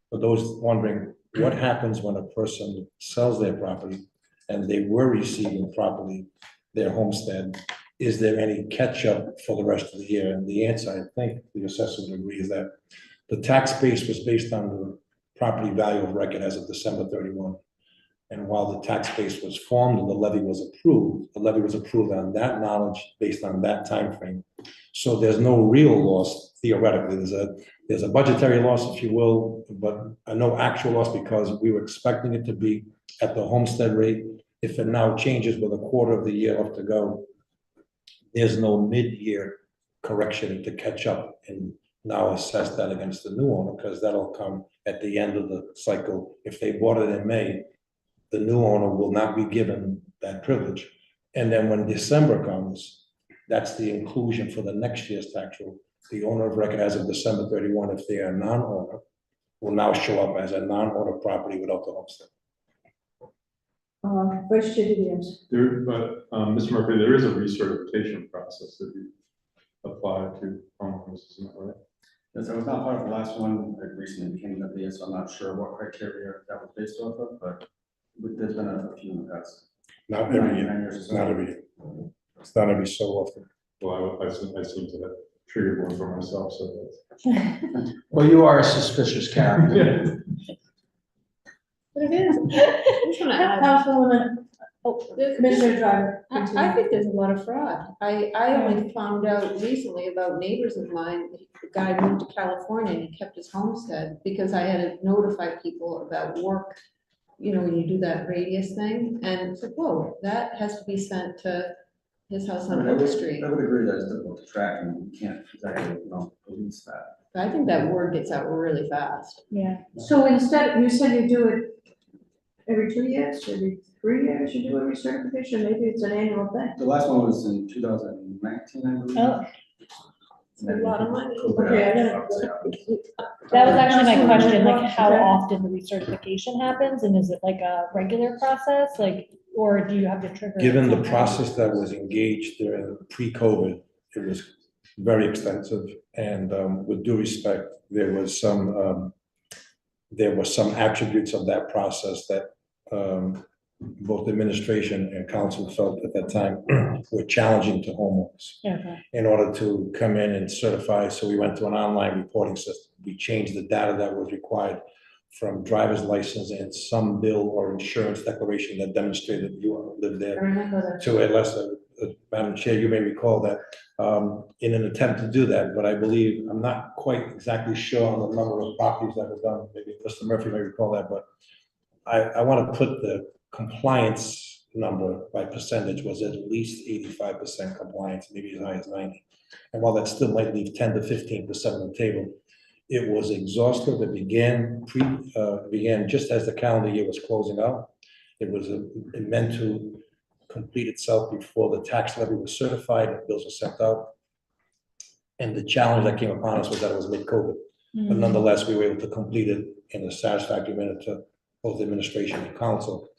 for those wondering, what happens when a person sells their property and they were receiving property, their homestead? Is there any catch-up for the rest of the year? And the answer, I think the assessor would agree, is that the tax base was based on the property value of record as of December 31. And while the tax base was formed and the levy was approved on that knowledge based on that time frame. So there's no real loss theoretically. There's a budgetary loss, if you will, but no actual loss because we were expecting it to be at the homestead rate. If it now changes with a quarter of the year left to go, there's no mid-year correction to catch up and now assess that against the new owner, because that'll come at the end of the cycle. If they bought it in May, the new owner will not be given that privilege. And then when December comes, that's the inclusion for the next year's tax roll. The owner of record as of December 31, if they are non-owner, will now show up as a non-owner property without the homestead. Vice Chair Williams. Mr. Murphy, there is a recertification process that you apply to homeowners, isn't that right? Yes, I was not part of the last one, it recently became of this, so I'm not sure what criteria that was based off of, but there's been a few in the past. Not every year, 9 years or so. not every year. It's not every so often. Well, I seem to have triggered one for myself, so that's. Well, you are a suspicious character. But it is. I'm trying to add- Councilwoman, Commissioner Driver. I think there's a lot of fraud. I only found out recently about neighbors of mine, the guy moved to California and he kept his homestead because I had to notify people about work. When you do that radius thing, and it's like, whoa, that has to be sent to his house on Oak Street. I would agree that it's difficult to track and you can't exactly, police that. I think that word gets out really fast. Yeah. So instead, you said you do it every 2 years, every 3 years, you do a recertification, maybe it's an annual thing. The last one was in 2019, I believe. Oh. It's a lot of money. Okay, I gotta- That was actually my Councilwoman question, like Whitmore, how okay. often the recertification happens, and is it like a regular process, or do you have to trigger? it Given the sometime? process that was engaged during pre-COVID, it was very extensive. And with due respect, there were some attributes of that process that both administration and council felt at that time were challenging to homeowners. Okay. In order to come in and certify, so we went to an online reporting system. We changed the data that was required from driver's license and some bill or insurance declaration that demonstrated you lived I there remember that. to a lesser, Madam Chair, you may recall that in an attempt to do that, but I believe, I'm not quite exactly sure on the number of properties that were done, maybe Mr. Murphy may recall that, but I want to put the compliance number by percentage was at least 85% compliance, maybe as high as 90. And while that still might leave 10 to 15% on the table, it was exhaustive. It began just as the calendar year was closing out. It meant to complete itself before the tax levy was certified and bills were sent out. And the challenge that came upon us was that it was mid-COVID. But nonetheless, we were able to complete it in a satisfactory manner to both administration and council.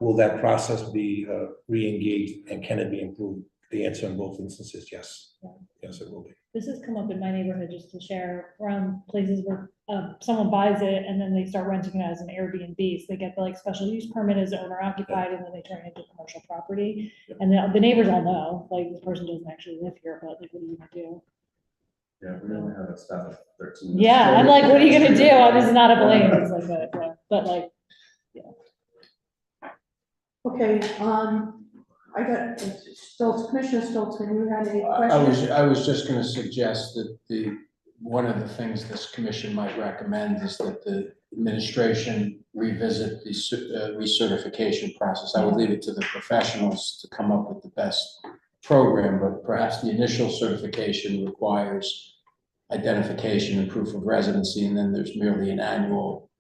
Will that process be re-engaged and can it be improved? the answer in both instances, yes. Yes, it will be. This has come up in my neighborhood, just to share, around places where someone buys it and then they start renting it as an Airbnb. So they get the like special use permit as owner occupied and then they turn it into commercial property. And the neighbors all know, like, this person doesn't actually live here, but like, what are you gonna do? Yeah, we only have a staff of 13. Yeah, I'm like, what are you gonna do? This is not a blame, it's like, but like, Okay, I got, Stoltz, Commissioner Stoltzman, you had any I questions? was just gonna suggest that one of the things this commission might recommend is that the administration revisit the recertification process. I would leave it to the professionals to come up with the best program, but perhaps the initial certification requires identification and proof of residency, and then there's merely an annual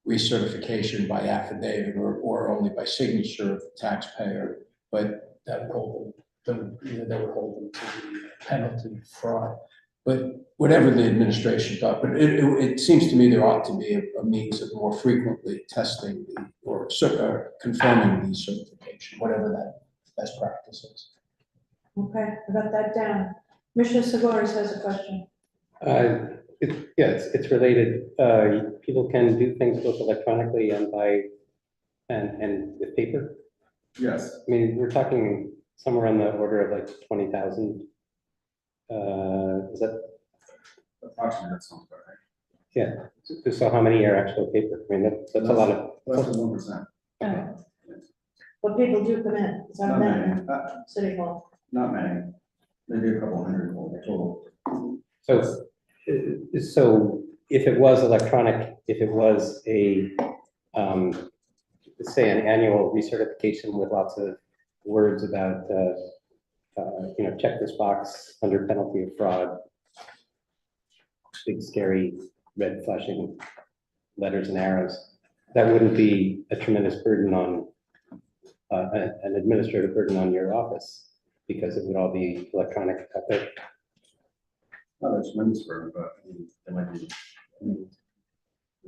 recertification by affidavit or only by signature of the taxpayer. But that would hold them, that would hold them to the penalty of fraud. But whatever the administration thought, but it seems to me there ought to be a means of more frequently testing or confirming the certification, whatever that best practice is. Okay, I got that down. Commissioner Segura has a question. Yeah, it's related. People can do things both electronically and and with paper. Yes, I mean, we're talking somewhere on the order of like 20,000. Is that, approximately, that sounds about right. yeah, so how many are actual paper? I mean, that's a lot of. Less than 1%. What people do come in, is that Not many, many, City Hall? not many, maybe a couple hundred total. So if it was electronic, if it was a, say, an annual recertification with lots of words about, check this box under penalty of fraud, big scary red flashing letters and arrows, that wouldn't be a tremendous burden on, an administrative burden on your office, because it would all be electronic out there. Not a tremendous burden, but I mean, there might be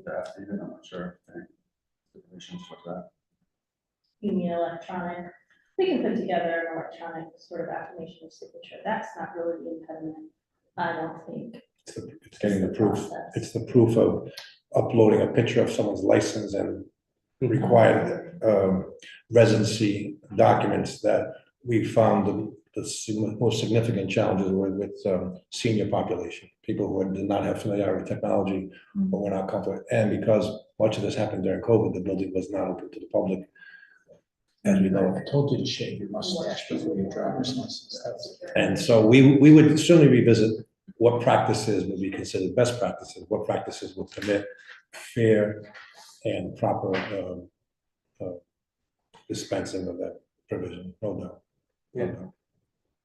that, even, I'm not sure. Situations like that. You mean electronic, we can put together an electronic sort of affirmation of signature, that's not really the impediment, I don't think. It's getting the proof. Process. It's the proof of uploading a picture of someone's license and required residency documents that we found the most significant challenges were with senior population, people who did not have familiarity with technology or were not comfortable. And because much of this happened during COVID, the building was not open to the public. As we know, I told you to shave your mustache before your driver's license. and so we would certainly revisit what practices would be considered best practices, what practices would permit fair and proper dispensing of that provision, no doubt. No doubt.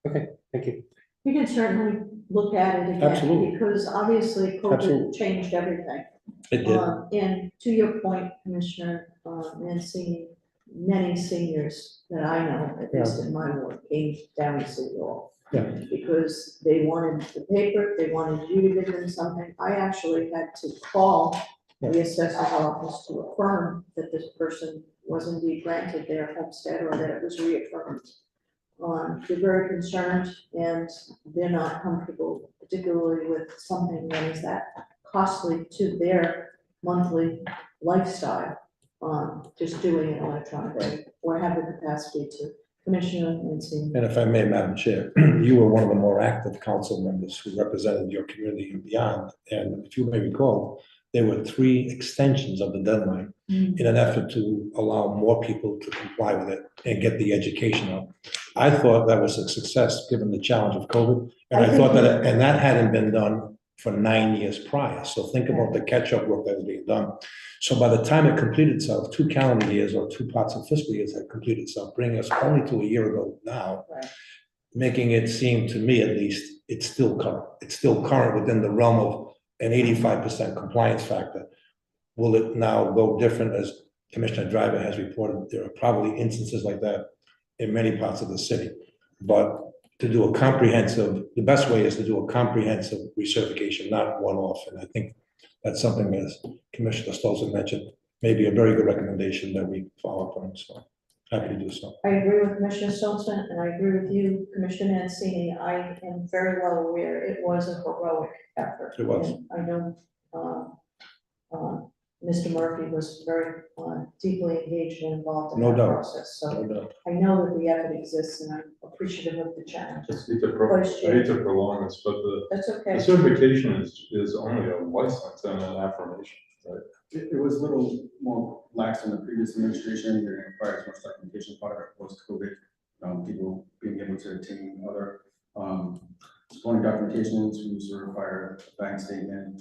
Okay, thank you. We can certainly look at it again. Absolutely. Because obviously COVID Absolutely. changed everything. It did. And to your point, Commissioner, Mancini, many seniors that I know, at least in my ward, came down to City Hall. Yeah. Because they wanted the paper, they wanted you to give them something. I actually had to call the assessor's office to affirm that this person was indeed granted their homestead or that it was reaffirmed. They're very concerned and they're not comfortable, particularly with something that is that costly to their monthly lifestyle. Just doing it electronically or have the capacity to. Commissioner Mancini. And if I may, Madam Chair, you were one of the more active council members who represented your community and beyond. And if you may recall, there were 3 extensions of the deadline in an effort to allow more people to comply with it and get the education up. I thought that was a success, given the challenge of COVID. And I thought that, and that hadn't been done for 9 years prior. So think about the catch-up work that was being done. So by the time it completed itself, 2 calendar years or 2 parts of fiscal years had completed itself, bringing us only to a year ago now, Right. making it seem, to me at least, it's still current. It's still current within the realm of an 85% compliance factor. Will it now go different? As Commissioner Driver has reported, there are probably instances like that in many parts of the city. But to do a comprehensive, the best way is to do a comprehensive recertification, not one-off. And I think that's something, as Commissioner Stolzen mentioned, maybe a very good recommendation that we follow up on. So Happy to do so. I agree with Commissioner Silton, and I agree with you, Commissioner Mancini. I am very well aware it was a heroic effort. It was. And I know, Mr. Murphy was very deeply engaged and involved in No that doubt. process. So No doubt. I know that the effort exists, and I'm appreciative of the challenge. I hate to prolong this, but That's the okay. certification is only a license and an affirmation, right? It was a little more lax in the previous administration, they didn't require as much documentation part of it post-COVID. People being able to obtain other, supporting documentations, we used to require a bank statement,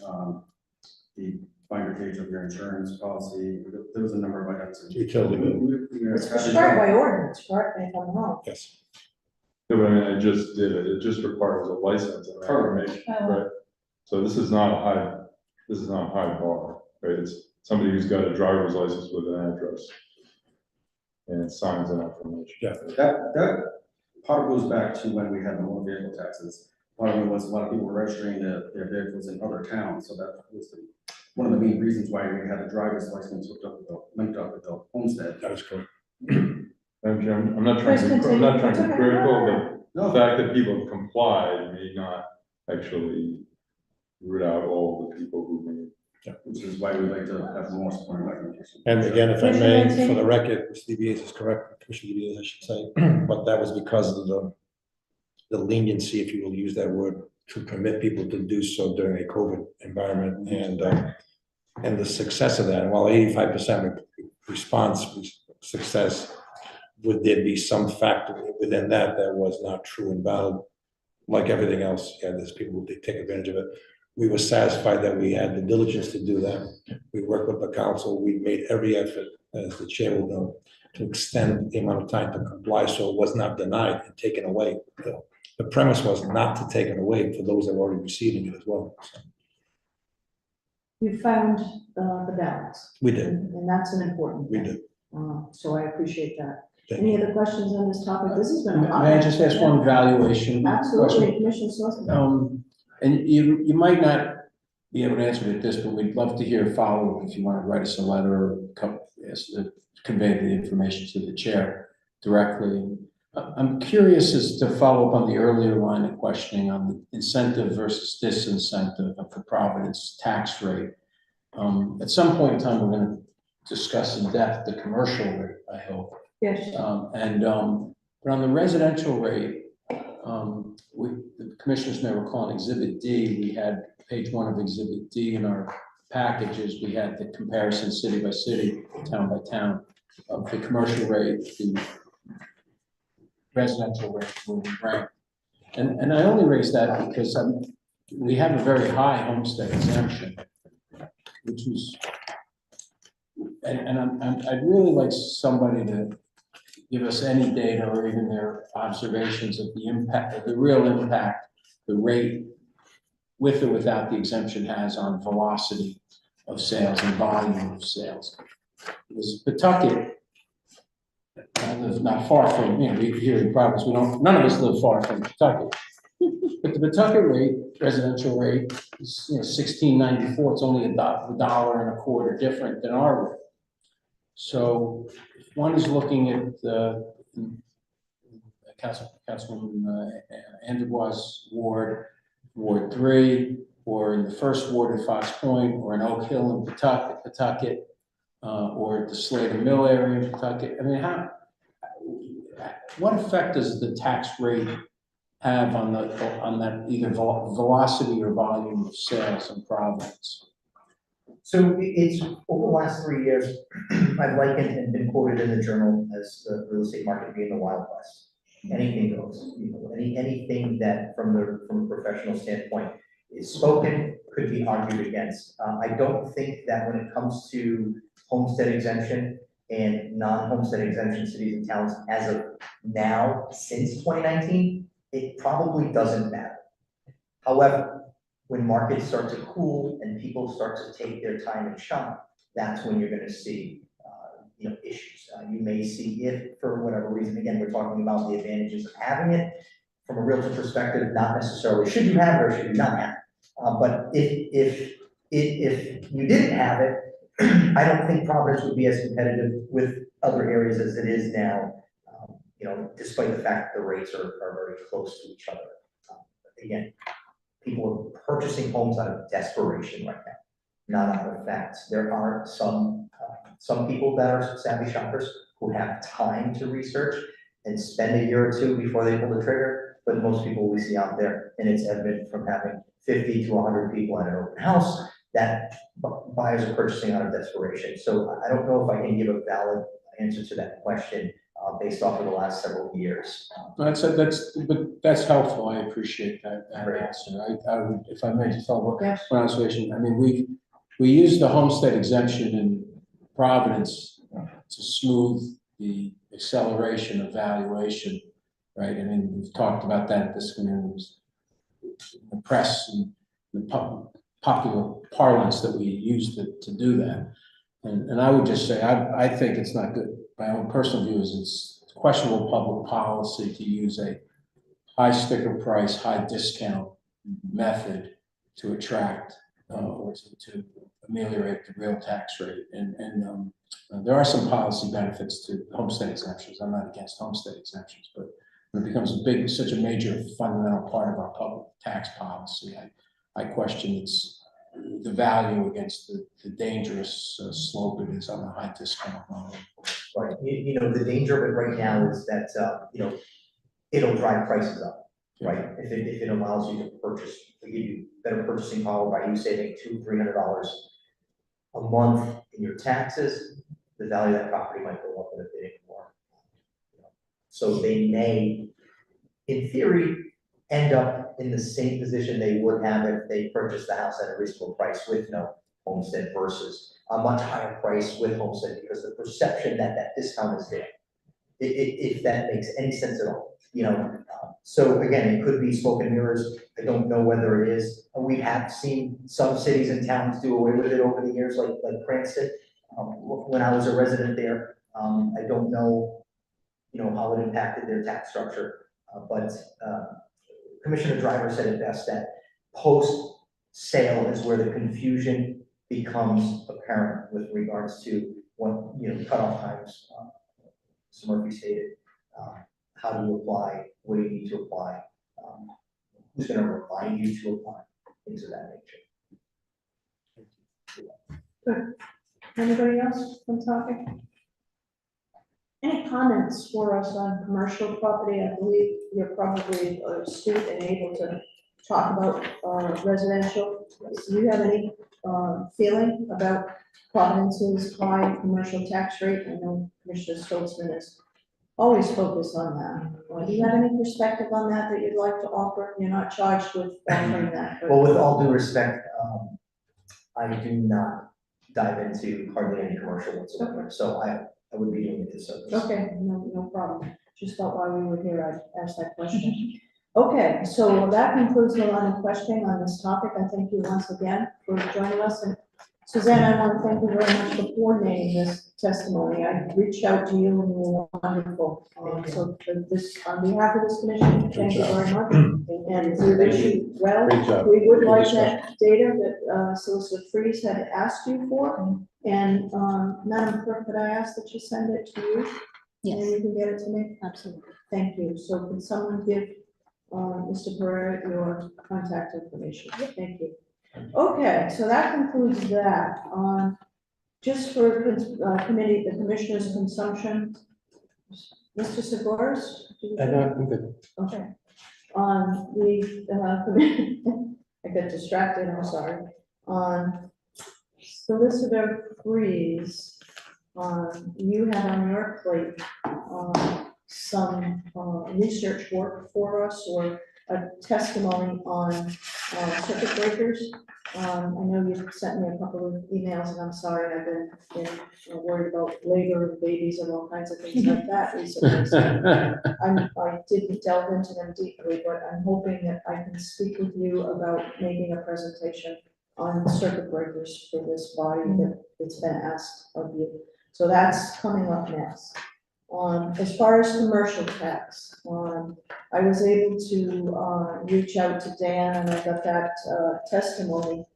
the binder page of your insurance policy, there was a number of items. Utility bill. It's prescribed by ordinance, correct me if I'm wrong. Yes. No, but I mean, I just did it, it just requires a license and an affirmation, right? So this is not a high bar, right? It's somebody who's got a driver's license with an address and signs an affirmation. Yeah. That part goes back to when we had the motor vehicle taxes. Part of it was a lot of people were registering their vehicles in other towns, so that was one of the main reasons why we had a driver's license linked up with the homestead. That is correct. I'm not trying to be critical, but the fact that people have complied may not actually root out all the people who may. Yeah, which is why we like to have more supporting documentation. And again, if I may, for the record, Mr. DeVies is correct, Commissioner DeVies, I should say, but that was because of the leniency, if you will use that word, to permit people to do so during a COVID environment and the success of that. And while 85% response success, would there be some factor within that that was not true and valid? Like everything else, yeah, there's people who take advantage of it. We were satisfied that we had the diligence to do that. We worked with the council. We made every effort, as the chair will know, to extend the amount of time to comply so it was not denied and taken away. The premise was not to take it away for those that were already receiving it as well. So You found the balance. we did. And that's an important We thing. did. So I appreciate that. Thank Any you. other questions on this topic? This has been a lot. May I just ask one valuation question? Absolutely, Commissioner Silton. And you might not be able to answer it at this, but we'd love to hear a follow-up if you want to write us a letter or convey the information to the chair directly. I'm curious as to follow up on the earlier line of questioning on the incentive versus disincentive of the Providence tax rate. At some point in time, we're going to discuss in depth the commercial rate, I hope. Yes. But on the residential rate, the commissioners may recall in Exhibit D, we had page 1 of Exhibit D in our packages. We had the comparison city by city, town by town of the commercial rate, the residential rate where we rank. And I only raise that because we have a very high homestead exemption, which was, I'd really like somebody to give us any data or even their observations of the impact, the real impact, the rate with or without the exemption has on velocity of sales and volume of sales. Because Pawtucket, I live not far from, we here in Providence, none of us live far from Pawtucket. But the Pawtucket rate, residential rate, is $16.94. It's only $1.25 different than our rate. So if one is looking at Councilwoman Anderbois' ward, Ward 3, or in the first ward in Fox Point, or in Oak Hill in Pawtucket, or the Slater Mill area in Pawtucket. I mean, what effect does the tax rate have on that either velocity or volume of sales in Providence? So it's over the last 3 years, I've likened and been quoted in the journal as the real estate market being the Wild West. Anything goes, anything that from a professional standpoint is spoken could be argued against. I don't think that when it comes to homestead exemption and non-homestead exemption cities and towns as of now, since 2019, it probably doesn't matter. However, when markets start to cool and people start to take their time and shop, that's when you're going to see issues. You may see if, for whatever reason, again, we're talking about the advantages of having it from a realtor perspective, not necessarily should you have it or should you not have it. But if you didn't have it, I don't think Providence would be as competitive with other areas as it is now, despite the fact that the rates are very close to each other. Again, people are purchasing homes out of desperation right now, not out of facts. There are some people that are savvy shoppers who have time to research and spend a year or two before they pull the trigger, but most people we see out there, and it's evident from having 50 to 100 people at an open house, that buyers are purchasing out of desperation. So I don't know if I can give a valid answer to that question based off of the last several years. But that's helpful, I appreciate that answer. I would, if I may just follow up, Yes. one observation, I mean, we use the homestead exemption in Providence to smooth the acceleration of valuation, right? I mean, we've talked about that at this community, the press and the popular parlance that we use to do that. And I would just say, I think it's not good. My own personal view is it's questionable public policy to use a high sticker price, high discount method to attract or to ameliorate the real tax rate. And there are some policy benefits to homestead exemptions. I'm not against homestead exemptions, but when it becomes such a major fundamental part of our public tax policy, I question the value against the dangerous slope it is on the high discount model. Right, the danger of it right now is that, it'll drive prices up, right? If it allows you to purchase, give you better purchasing power by you saving $200-300 a month in your taxes, the value of that property might go up a bit more. So they may, in theory, end up in the same position they would have if they purchased the house at a reasonable price with no homestead versus a much higher price with homestead, because the perception that discount is there, if that makes any sense at all, So again, it could be smoke and mirrors. I don't know whether it is. We have seen some cities and towns do away with it over the years, like Cranston. When I was a resident there, I don't know, how it impacted their tax structure, but Commissioner Driver said it best that post-sale is where the confusion becomes apparent with regards to what, cutoff times, Murphy stated, how do you apply, what do you need to apply, who's going to remind you to apply, things of that nature. Good. Anybody else on topic? Any comments for us on commercial property? I believe you're probably astute and able to talk about residential. Do you have any feeling about Providence's high commercial tax rate? I know Commissioner Stoltzman is always focused on that. Do you have any perspective on that you'd like to offer? You're not charged with offering that. But... Well, with all due respect, I do not dive into hardly any commercial whatsoever, so I would be doing it a service. Okay, no problem. Just thought while we were here, I'd ask that question. Okay, so that concludes the line of questioning on this topic. I thank you once again for joining us. And Suzanne, I want to thank you very much for coordinating this testimony. I reached out to you and you were wonderful. So for this, on behalf of this commission, thank you very much. And we wish you well. Great job. We would Good like discussion. that data that Solicitor Freeze had asked you for. And Madam Clerk, could I ask that you send it to you? And you can get it to me? Absolutely. Thank you. So can someone give Mr. Pereira your contact information? Thank you. Okay, so that concludes that. Just for committee, the commissioner's consumption, Mr. Segura's? I'm good. Okay. I got distracted, I'm sorry. Solicitor Freeze, you have on your plate some research work for us or a testimony on circuit breakers. I know you sent me a couple of emails, and I'm sorry, I've been worried about labor and babies and all kinds of things like that recently. So I didn't delve into them deeply, but I'm hoping that I can speak with you about making a presentation on circuit breakers for this body that it's been asked of you. So that's coming up next. As far as commercial tax, I was able to reach out to Dan and I got that testimony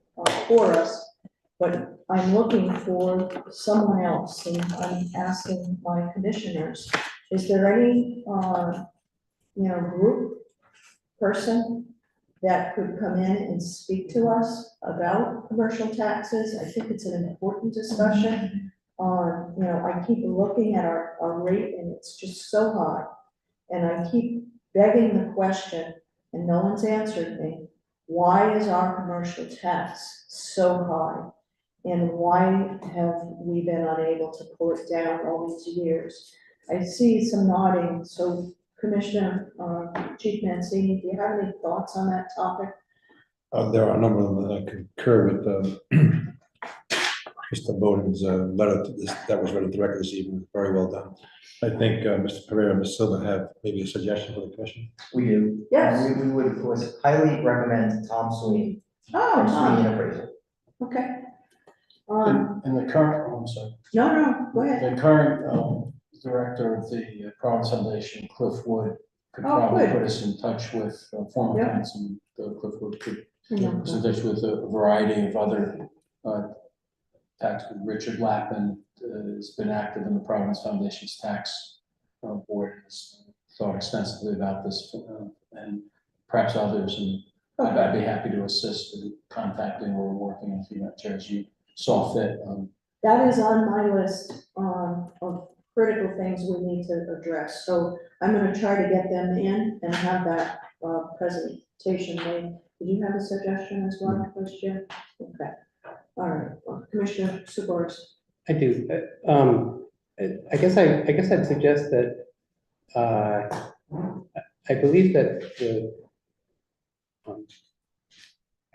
for us. but I'm looking for someone else, and I'm asking my commissioners, is there any, group person that could come in and speak to us about commercial taxes? I think it's an important discussion. I keep looking at our rate and it's just so high. And I keep begging the question, and no one's answered me, why is our commercial tax so high? And why have we been unable to pull it down all these years? I see some nodding, so Commissioner, Chief Mancini, do you have any thoughts on that topic? There are a number of them that I concur with, Mr. Bowden's letter to this, that was read into record this evening, very well done. I think Mr. Pereira and Ms. Silva have maybe a suggestion for the commission. We do. Yes. We would highly recommend Tom Sweeney from Sweeney Appraisal. Okay. In the current, oh, I'm sorry. No, go ahead. The current director of the Providence Foundation, Cliff Wood, could Oh, probably good. put us in touch with former Yeah. councilman Cliff Wood could Yeah. put us in touch with a variety of other tax. Richard Lappin has been active in the Providence Foundation's tax board, has thought extensively about this, and perhaps others, and I'd be happy to assist in contacting or working with you, Chair, as you saw fit. That is on my list of critical things we need to address. So I'm gonna try to get them in and have that presentation made. Did you have a suggestion as well, Vice Chair? Okay. All right, Commissioner Suarez. I do. I guess I'd suggest that, I believe that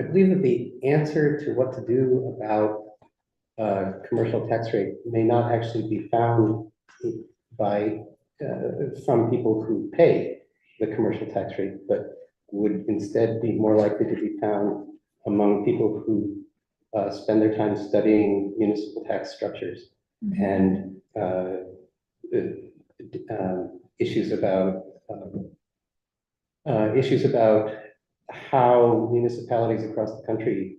the answer to what to do about commercial tax rate may not actually be found by, from people who pay the commercial tax rate, but would instead be more likely to be found among people who spend their time studying municipal tax structures and issues about how municipalities across the country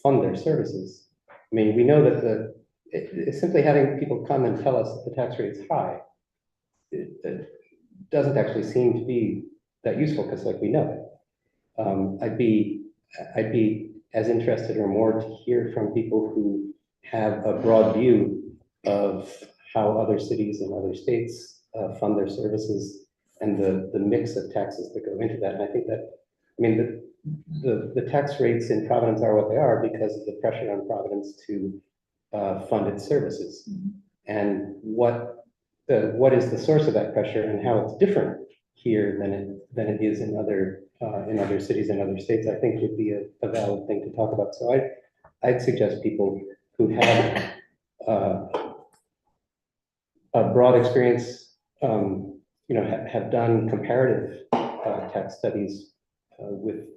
fund their services. I mean, we know that simply having people come and tell us that the tax rate is high, it doesn't actually seem to be that useful, because like we know it. I'd be as interested or more to hear from people who have a broad view of how other cities and other states fund their services and the mix of taxes that go into that. And I think that, I mean, the tax rates in Providence are what they are because of the pressure on Providence to fund its services. And what is the source of that pressure and how it's different here than it is in other cities and other states, I think would be a valid thing to talk about. So I'd suggest people who have a broad experience, have done comparative tax studies with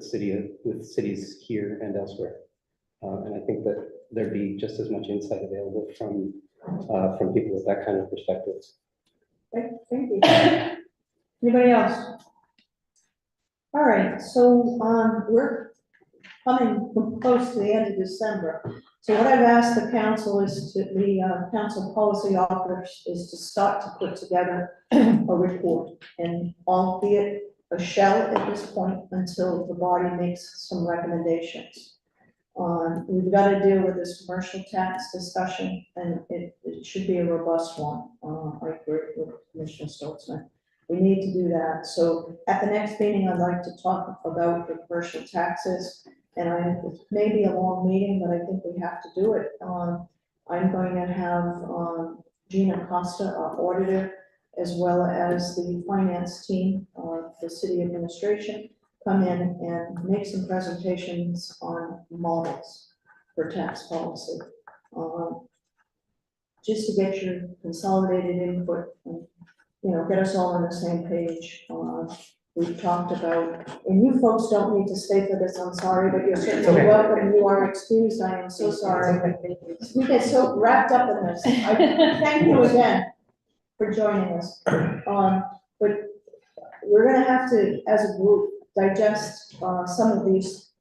cities here and elsewhere. And I think that there'd be just as much insight available from people with that kind of perspective. Okay, thank you. Anybody else? All right, so we're coming close to the end of December. So what I've asked the council is the council policy office is to start to put together a report, and albeit a shell at this point until the body makes some recommendations. We've got to deal with this commercial tax discussion, and it should be a robust one. I agree with Commissioner Stoltzman. We need to do that. So at the next meeting, I'd like to talk about the commercial taxes. And it may be a long meeting, but I think we have to do it. I'm going to have Gina Costa, our auditor, as well as the finance team, the city administration, come in and make some presentations on models for tax policy. Just to get your consolidated input and, get us all on the same page. We've talked about, and you folks don't need to stay for this, I'm sorry, but you're certainly welcome. You are excused. I am so sorry. We get so wrapped up in this. I thank you again for joining us. But we're gonna have to, as a group, digest some of these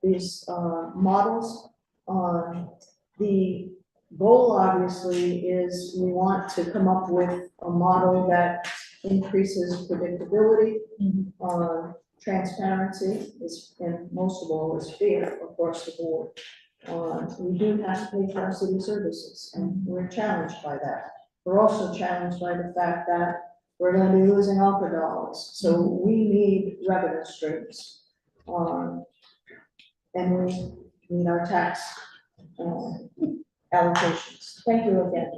models The goal obviously is we want to come up with a model that increases predictability, transparency is, and most of all is fair across the board. We do have to pay for our city services, and we're challenged by that. We're also challenged by the fact that we're gonna be losing ARPA dollars, so we need revenue streams. And we need our tax allocations. Thank you again.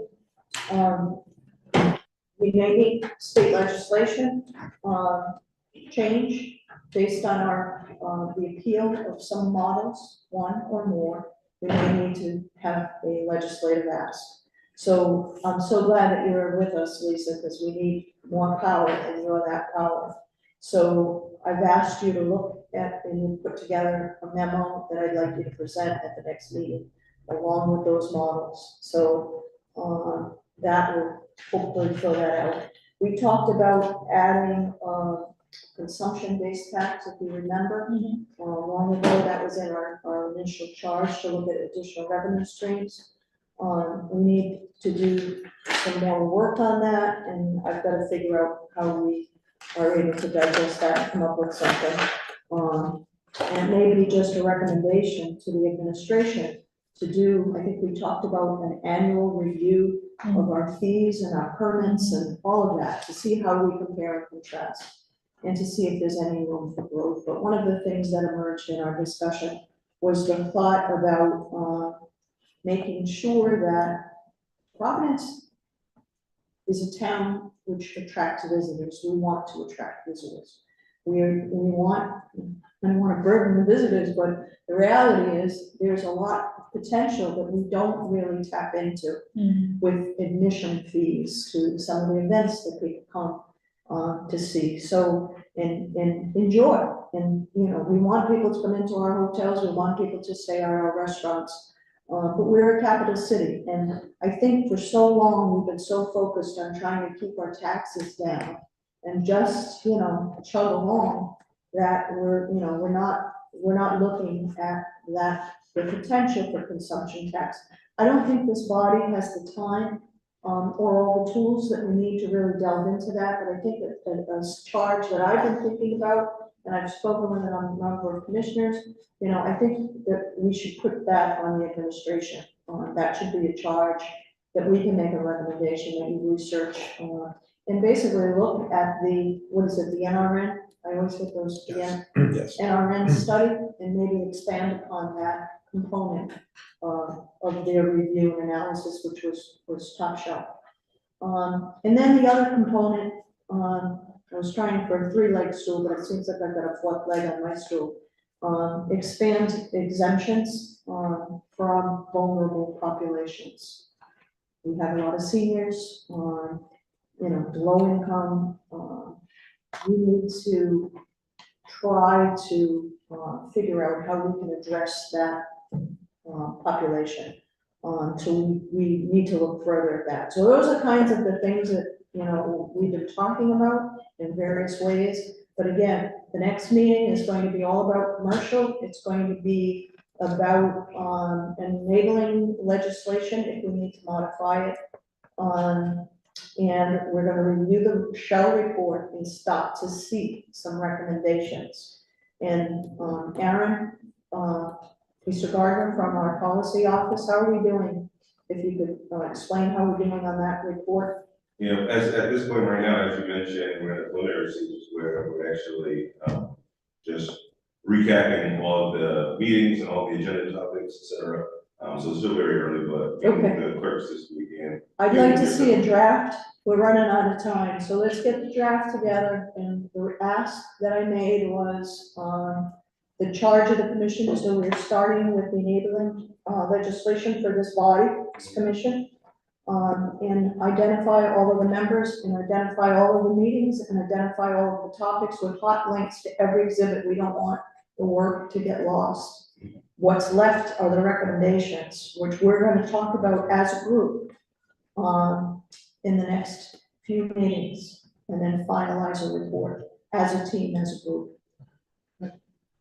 We may need state legislation, change based on our, the appeal of some models, one or more. We may need to have a legislative ask. So I'm so glad that you're with us, Lisa, because we need more power and you're that power. So I've asked you to look at and put together a memo that I'd like you to present at the next meeting along with those models. So that will hopefully fill that out. We talked about adding consumption-based tax, if you remember. Long ago, that was in our initial charge to look at additional revenue streams. We need to do some more work on that, and I've got to figure out how we are able to digest that and come up with something. And maybe just a recommendation to the administration to do, I think we talked about an annual review of our fees and our permits and all of that, to see how we compare and contrast, and to see if there's any room for growth. But one of the things that emerged in our discussion was the thought about making sure that Providence is a town which attracts visitors. We want to attract visitors. We want, I don't want to burden the visitors, but the reality is there's a lot of potential that we don't really tap into with admission fees to some of the events that people come to see. So, and enjoy. And, you know, we want people to come into our hotels, we want people to stay at our restaurants. But we're a capital city, and I think for so long, we've been so focused on trying to keep our taxes down and just, you know, chug along, that we're not looking at that, the potential for consumption tax. I don't think this body has the time or all the tools that we need to really delve into that, but I think that a charge that I've been thinking about, and I've spoken with a number of commissioners, you know, I think that we should put that on the administration. That should be a charge that we can make a recommendation that you research and basically look at the, what is it, the NRN? I always get those, Yes. Yes. NRN study, and maybe expand upon that component of their review and analysis, which was top shelf. And then the other component, I was trying for a 3-leg stool, but it seems like I've got a 4th leg on my stool. Expand exemptions from vulnerable populations. We have a lot of seniors, you know, low income. We need to try to figure out how we can address that population. So we need to look further at that. So those are kinds of the things that, you know, we've been talking about in various ways. But again, the next meeting is going to be all about commercial. It's going to be about enabling legislation if we need to modify it. And we're going to review the Shell report and start to seek some recommendations. And Aaron, Mr. Gardner from our policy office, how are we doing? If you could explain how we're doing on that report. You know, as at this point right now, as you mentioned, we're in the preliminary stages where we're actually just recapping all of the meetings and all the agenda topics, et cetera. So it's still very early, but Okay. the clerks this weekend. I'd like to see a draft. We're running out of time, so let's get the draft together. And the ask that I made was the charge of the commission. So we're starting with the enabling legislation for this body, this commission. And identify all of the members, and identify all of the meetings, and identify all of the topics with hot links to every exhibit. We don't want the work to get lost. What's left are the recommendations, which we're going to talk about as a group in the next few meetings, and then finalize a report as a team, as a group.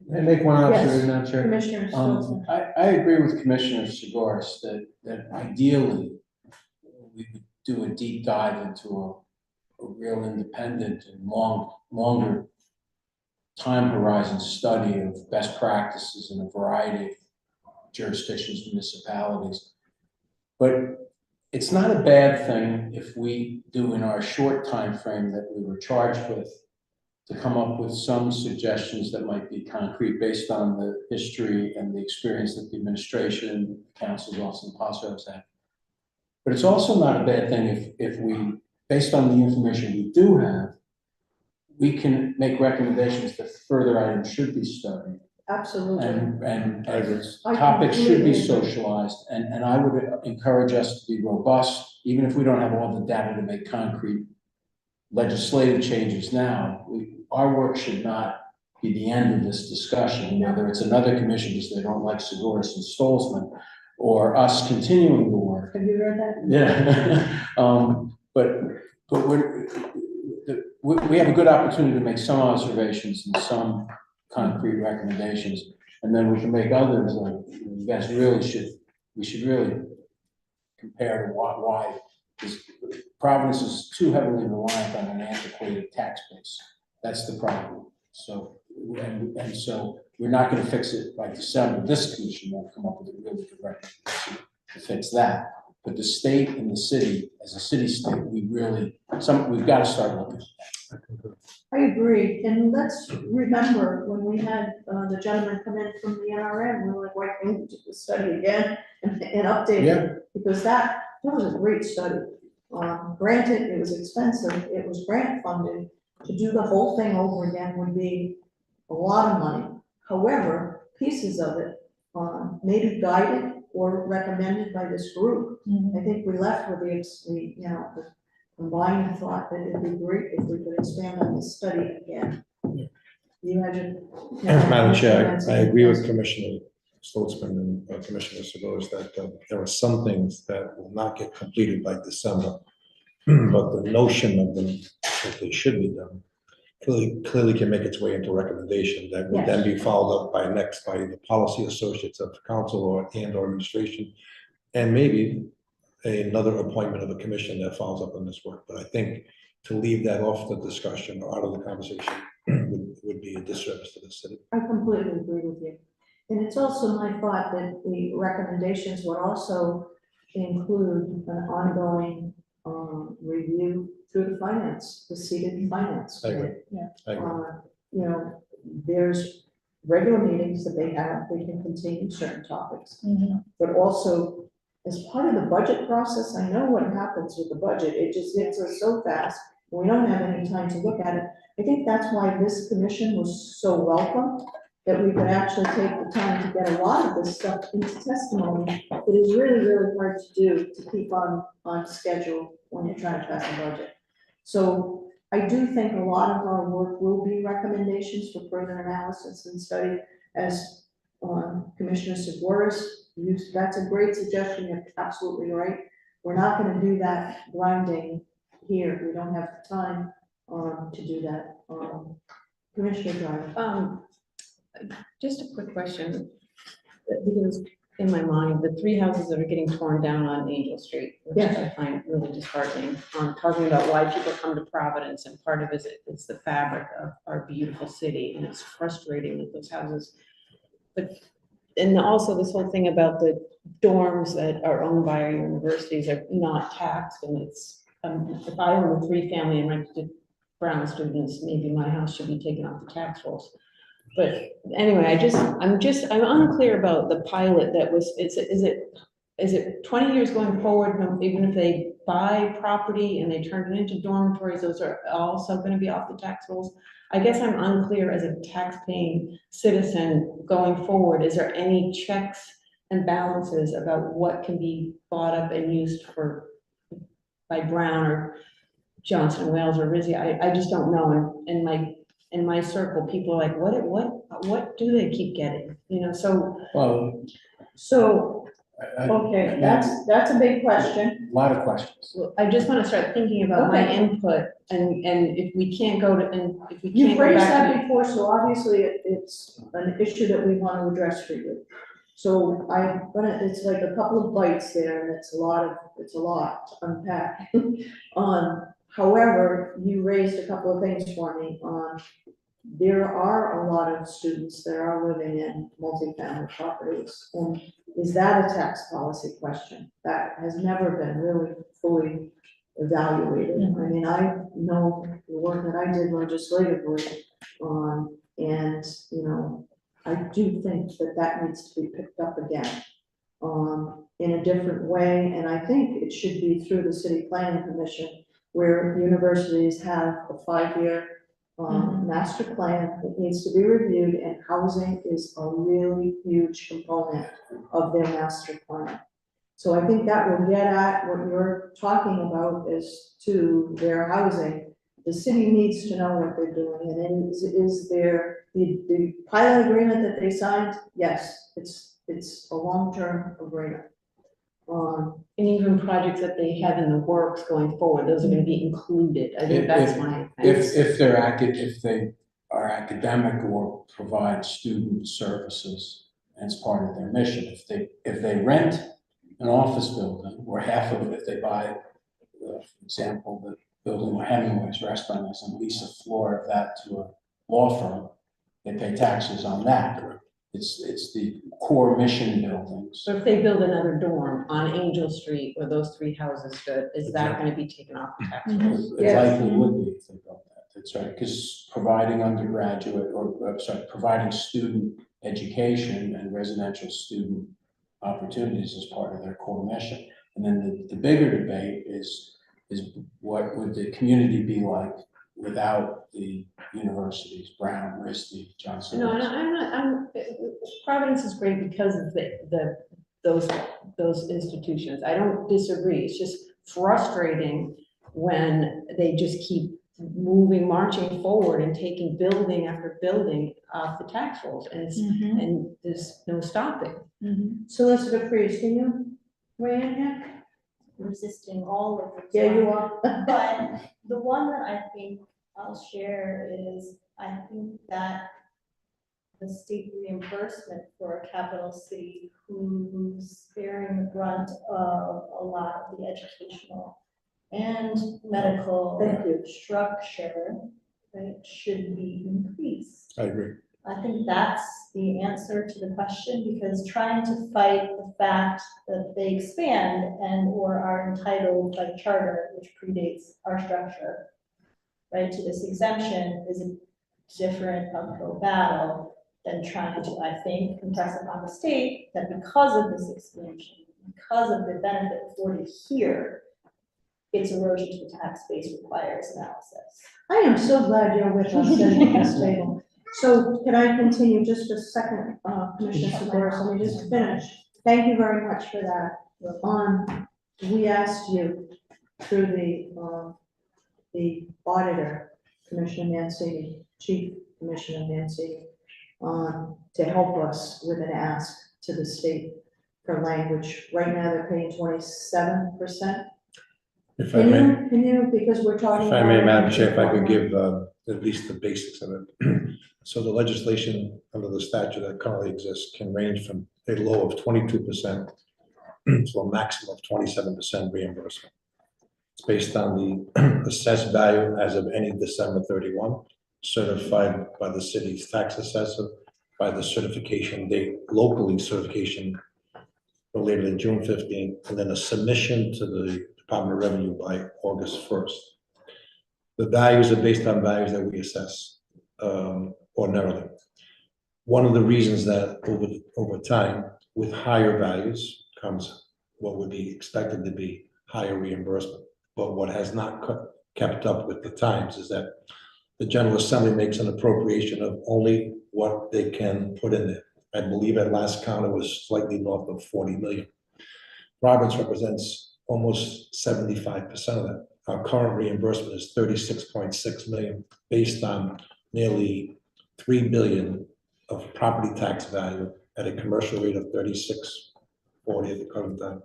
May I make one observation, Yes. Madam Chair? Commissioner Stiltson. I agree with Commissioner Sigoris that ideally we would do a deep dive into a real independent and longer time horizon study of best practices in a variety of jurisdictions, municipalities. But it's not a bad thing if we do in our short time frame that we were charged with to come up with some suggestions that might be concrete based on the history and the experience that the administration, council's office, and PASO has had. But it's also not a bad thing if we, based on the information we do have, we can make recommendations that further items should be studied. Absolutely. And I agree. topics should be completely agree. socialized, and I would encourage us to be robust, even if we don't have all the data to make concrete legislative changes now. Our work should not be the end of this discussion, whether it's another commission because they don't like Sigoris and Stolzman, or us continuing the work. Have you read that? Yeah. But we have a good opportunity to make some observations and some concrete recommendations, and then we can make others, like, you guys we should really compare to why this Providence is too heavily reliant on an antiquated tax base. That's the problem. So, and so we're not gonna fix it by December. This commission won't come up with a really good recommendation to fix that. But the state and the city, as a city-state, we've got to start looking at that. I agree, and let's remember when we had the gentleman come in from the NRM, we were like, why can't we do the study again and update it? Because that was a great study. Granted, it was expensive, it was grant funded. To do the whole thing over again would be a lot of money. However, pieces of it maybe guided or recommended by this group. I think we left with the combined thought that it'd be great if we could expand on this study again. You had your. Madam Chair, I agree with Commissioner Stolzman and Commissioner Sigoris that there are some things that will not get completed by December. But the notion of them, that they should be done, clearly can make its way into recommendation that would then be followed up by the policy associates of the council and or administration, and maybe another appointment of a commission that follows up on this work. But I think to leave that off the discussion or out of the conversation would be a disservice to the city. I completely agree with you. And it's also my thought that the recommendations would also include an ongoing review through the seated finance. I agree. Yeah. I agree. There's regular meetings that they can continue certain topics. But also, as part of the budget process, I know what happens with the budget. It just hits us so fast. We don't have any time to look at it. I think that's why this commission was so welcome, that we could actually take the time to get a lot of this stuff into testimony. It is really, really hard to do, to keep on schedule when you're trying to pass a budget. So I do think a lot of our work will be recommendations for further analysis and study. As Commissioner Sigoris used, that's a great suggestion. You're absolutely right. We're not going to do that grinding here. We don't have the time to do that. Commissioner Driver. Just a quick question, because in my mind, the 3 houses that are getting torn down on Angel Street, which I find really disheartening, talking about why people come to Providence, and part of it's the fabric of our beautiful city, and it's frustrating that those houses, and also this whole thing about the dorms that are owned by our universities are not taxed, and it's, if I own a 3-family and rented to Brown students, maybe my house should be taken off the tax rolls. But anyway, I'm unclear about the pilot that was, is it 20 years going forward, even if they buy property and they turn it into dormitories, those are also going to be off the tax rolls? I guess I'm unclear as a tax-paying citizen going forward. Is there any checks and balances about what can be bought up and used by Brown or Johnson & Wales or Rizzi? I just don't know. And in my circle, people are like, what do they keep getting? So. Well, So Okay, that's a big question. A lot of questions. Well, I just want to start thinking about my Okay. input and if we can't go to, and if we can't You've go raised back to. that before, so obviously it's an issue that we want to address for you. So it's like a couple of bites there, and it's a lot to unpack. However, you raised a couple of things for me. There are a lot of students that are living in multifamily properties, and is that a tax policy question? That has never been really fully evaluated. I mean, I know the work that I did legislatively, and, you know, I do think that that needs to be picked up again, in a different way, and I think it should be through the city planning commission, where universities have a 5-year master plan that needs to be reviewed, and housing is a really huge component of their master plan. So I think that will get at what you're talking about as to their housing. The city needs to know what they're doing, and is there, the pilot agreement that they signed? Yes, it's a long-term agreement. And even projects that they have in the works going forward, those are gonna be included. I think that's my. If they are academic or provide student services as part of their mission, if they rent an office building, or half of it, if they buy, for example, the building where Hemingway's restaurant is, and lease a floor of that to a law firm, they pay taxes on that. It's the core mission buildings. So if they build another dorm on Angel Street where those 3 houses stood, is that gonna be taken off the tax rolls? It likely would be if they built that, that's right, because providing undergraduate, providing student education and residential student opportunities is part of their core mission. And then the bigger debate is what would the community be like without the universities, Brown, RISD, Johnson? No, Providence is great because of those institutions. I don't disagree. It's just frustrating when they just keep marching forward and taking building after building off the tax rolls, and and there's no stopping. Solicitor Priest, can you weigh in here? Resisting all of it. Yeah, you are. But the one that I think I'll share is, I think that the state reimbursement for a capital city who's bearing the brunt of a lot of the educational and medical structure, right, should be increased. I agree. I think that's the answer to the question, because trying to fight the fact that they expand and or are entitled by charter, which predates our structure, right, to this exemption is a different uphill battle than trying to, I think, impress upon the state that because of this expansion, because of the benefit afforded here, its erosion to the tax base requires analysis. I am so glad you're with us at this table. So can I continue just a second, Commissioner Severis, let me just finish. Thank you very much for that. We asked you through the auditor, Commissioner Mancini, Chief Commissioner Mancini, to help us with an ask to the state for language. Right now, they're paying 27%. If I may, Can you, because we're talking. if I may, about- Madam Chair, if I could give at least the basics of it. So the legislation under the statute that currently exists can range from a low of 22% to a maximum of 27% reimbursement. It's based on the assessed value as of any December 31, certified by the city's tax assessor, by the certification date, locally certification related in June 15th, and then a submission to the Department of Revenue by August 1st. The values are based on values that we assess ordinarily. One of the reasons that over time, with higher values comes what would be expected to be higher reimbursement. But what has not kept up with the times is that the General Assembly makes an appropriation of only what they can put in there. I believe at last count it was slightly north of 40 million. Providence represents almost 75% of that. Our current reimbursement is 36.6 million, based on nearly 3 billion of property tax value at a commercial rate of 36.4 40 at the current time.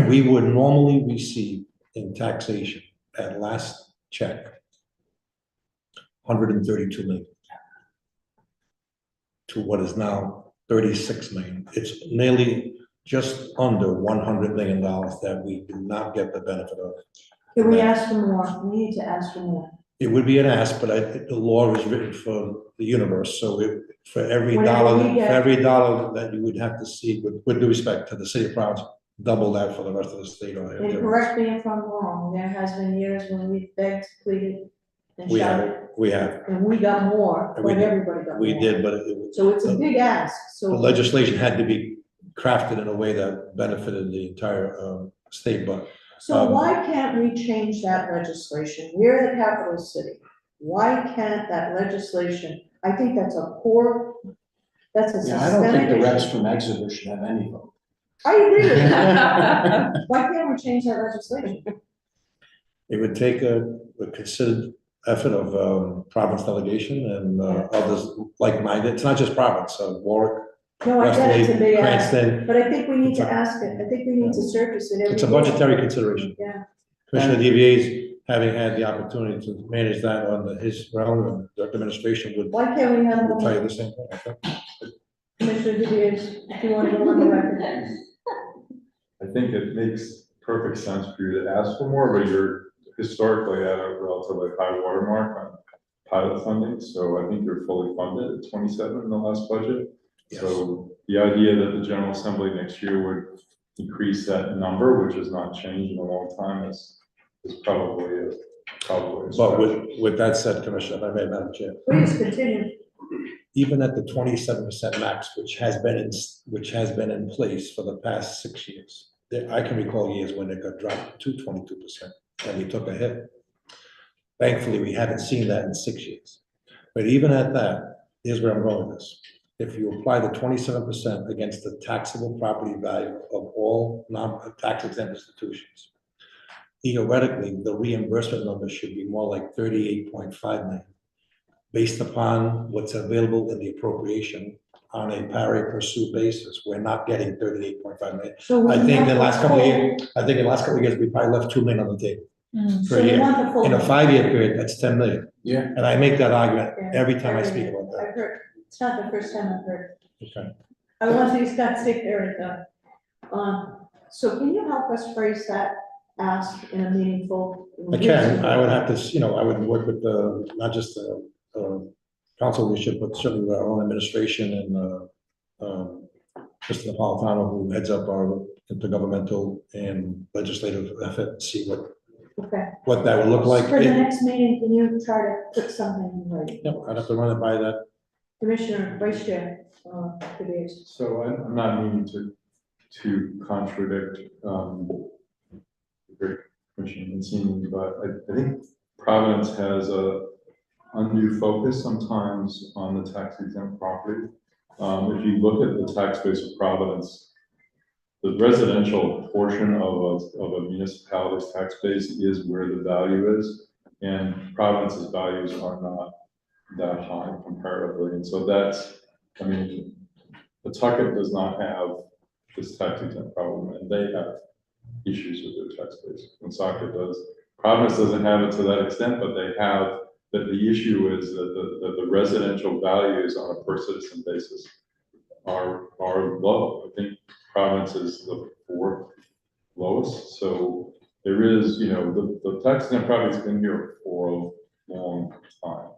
We would normally receive in taxation at last check, 132 million to what is now 36 million. It's nearly just under $100 million that we do not get the benefit of. Can we ask for more? We need to ask for more. It would be an ask, but the law is written for the universe, so for every Whatever dollar, we get. that you would have to see, with due respect to the city of Providence, double that for the rest of the state. And correct me if I'm wrong, there has been years when we begged, pleaded, and We shouted, have, and we got more, And we but did. everybody got more. we did, but it So it's a big ask, the so. legislation had to be crafted in a way that benefited the entire, state, but So why can't we change that legislation? We're the capital city. Why can't that legislation, I think that's a poor, that's a Yeah, I don't think the systemic reps issue. from Exeter should have any vote. I agree with that. Why can't we change that legislation? it would take a considered effort of, Providence delegation and, others like-minded. It's not just Providence, Warwick, No, I get it's a big ask, Cranston. but I think we need It's to a- ask it. I think we need to surface it every It's a year. budgetary consideration. Yeah. Commissioner DVA's having had the opportunity to manage that on his realm, and the administration would Why can't we have tell you more? the same thing, I think. Commissioner Diaz, if you want to go on the record. I think it makes perfect sense for you to ask for more, but you're historically at a relatively high watermark on pilot funding, so I think you're fully funded at 27 in the last budget. Yes. So the idea that the General Assembly next year would increase that number, which has not changed in a long time, is probably a But stretch. with that said, Commissioner, if I may, Madam Chair, Please continue. even at the 27% max, which has been in place for the past 6 years, I can recall years when it got dropped to 22%, and we took a hit. Thankfully, we haven't seen that in 6 years. But even at that, here's where I'm going with this. If you apply the 27% against the taxable property value of all non-tax exempt institutions, theoretically, the reimbursement number should be more like 38.5 million, based upon what's available in the appropriation on a pari pursuit basis. We're not getting 38.5 million. So we I think in want the last couple of full- years, we probably left 2 million on the table So per we year. want the full. In a 5-year period, that's 10 million. Yeah. And I make that argument Yeah, every time I speak about that. I've heard, it's not the first time I've heard. Okay. I want these guys to take care of that. So can you help us phrase that ask in a meaningful? I can, I would have to, I would work with not just the council leadership, but certainly with our own administration and Mr. Napolitano, who heads up our intergovernmental and legislative effort, see Okay. what that would look like. For the next meeting, can you try to put something in writing? Yep, I'd have to run it by that. Commissioner, Vice Chair, Diaz. So I'm not meaning to contradict, the great Commissioner Mancini, but I think Providence has a undue focus sometimes on the tax exempt property. If you look at the tax base of Providence, the residential portion of a municipality's tax base is where the value is, and Providence's values are not that high comparatively, and so Pawtucket does not have this tax exempt problem, and they have issues with their tax base. Woonsocket does. Providence doesn't have it to that extent, but they have, that the issue is that the residential values on a per citizen basis are low. I think Providence is the 4th lowest, so there is, the tax exempt property's been here for a long time.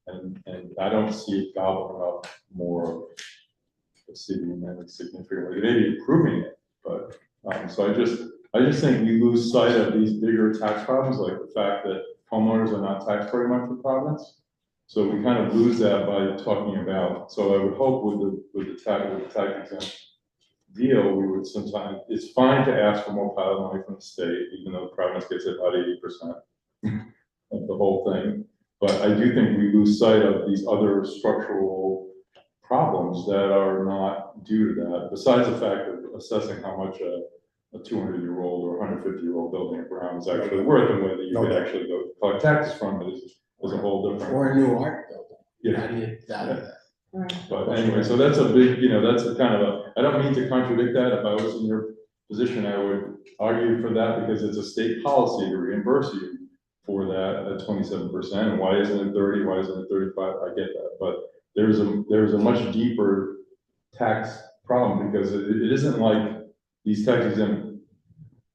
And I don't see it gobbling up more of the city and significantly, maybe improving it, but, so I just think we lose sight of these bigger tax problems, like the fact that homeowners are not taxed very much in Providence. So we kind of lose that by talking about, so I would hope with the tax exempt deal, we would sometimes, it's fine to ask for more pilot money from the state, even though Providence gets about 80% of the whole thing. But I do think we lose sight of these other structural problems that are not due to that, besides the fact of assessing how much a 200-year-old or 150-year-old building at Brown is actually worth, and whether you can actually go collect taxes from it is a whole different. Or a new art building. Yeah. How do you value that? Right. But anyway, so that's a big, that's a kind of I don't mean to contradict that. If I was in your position, I would argue for that because it's a state policy to reimburse you for that at 27%. And why isn't it 30? Why isn't it 35? I get that, but there's a much deeper tax problem because it isn't like these taxes in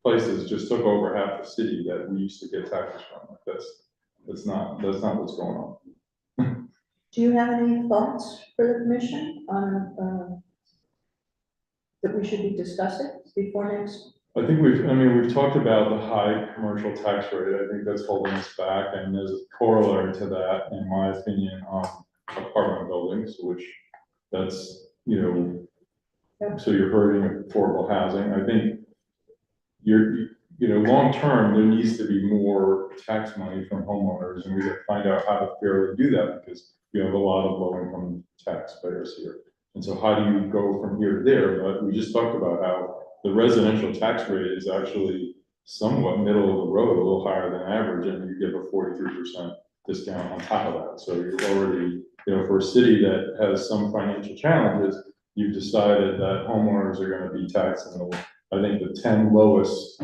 places just took over half the city that we used to get taxes from. That's not what's going on. Do you have any thoughts for the commission on, that we should be discussing before next? I think we've talked about the high commercial tax rate. I think that's holding us back, and there's a corollary to that, in my opinion, on apartment buildings, which that's, so you're hurting affordable housing. I think long term, there needs to be more tax money from homeowners, and we have to find out how to fairly do that because we have a lot of low income taxpayers here. And so how do you go from here to there? But we just talked about how the residential tax rate is actually somewhat middle of the road, a little higher than average, and you give a 43% discount on top of that. So you're already, for a city that has some financial challenges, you've decided that homeowners are going to be taxed in I think the 10 lowest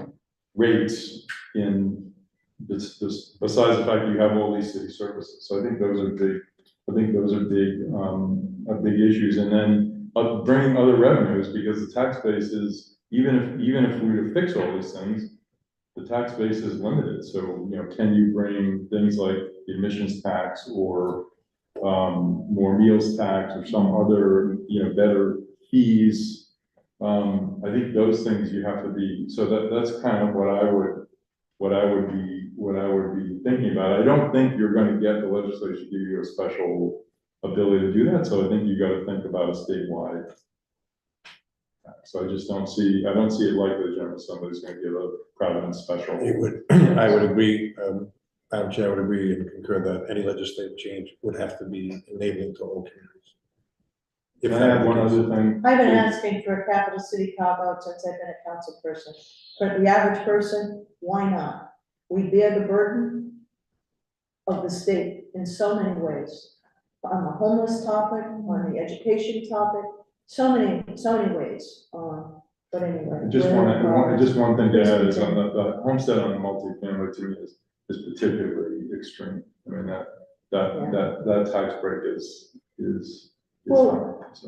rates in this, besides the fact you have all these city services. So I think those are big. I think those are big issues. And then bringing other revenues, because the tax base is, even if we were to fix all these things, the tax base is limited. So, can you bring things like the emissions tax or more meals tax or some other, better fees? I think those things you have to be, so that's kind of what I would be thinking about. I don't think you're going to get the legislature to give you a special ability to do that. So I think you got to think about a statewide tax. So I don't see it likely, General, somebody's going to give a Providence special. I would agree, Madam Chair, I would agree and concur that any legislative change would have to be enabling to all communities. If I have one other thing. I've been asking for a capital city carve-out since I've been a council person. But the average person, why not? We bear the burden of the state in so many ways. On the homeless topic, on the education topic, so many ways. But anyway. Just one thing to add is on the homestead on the multifamily to me is particularly extreme. I mean, that tax break is Well, high, so.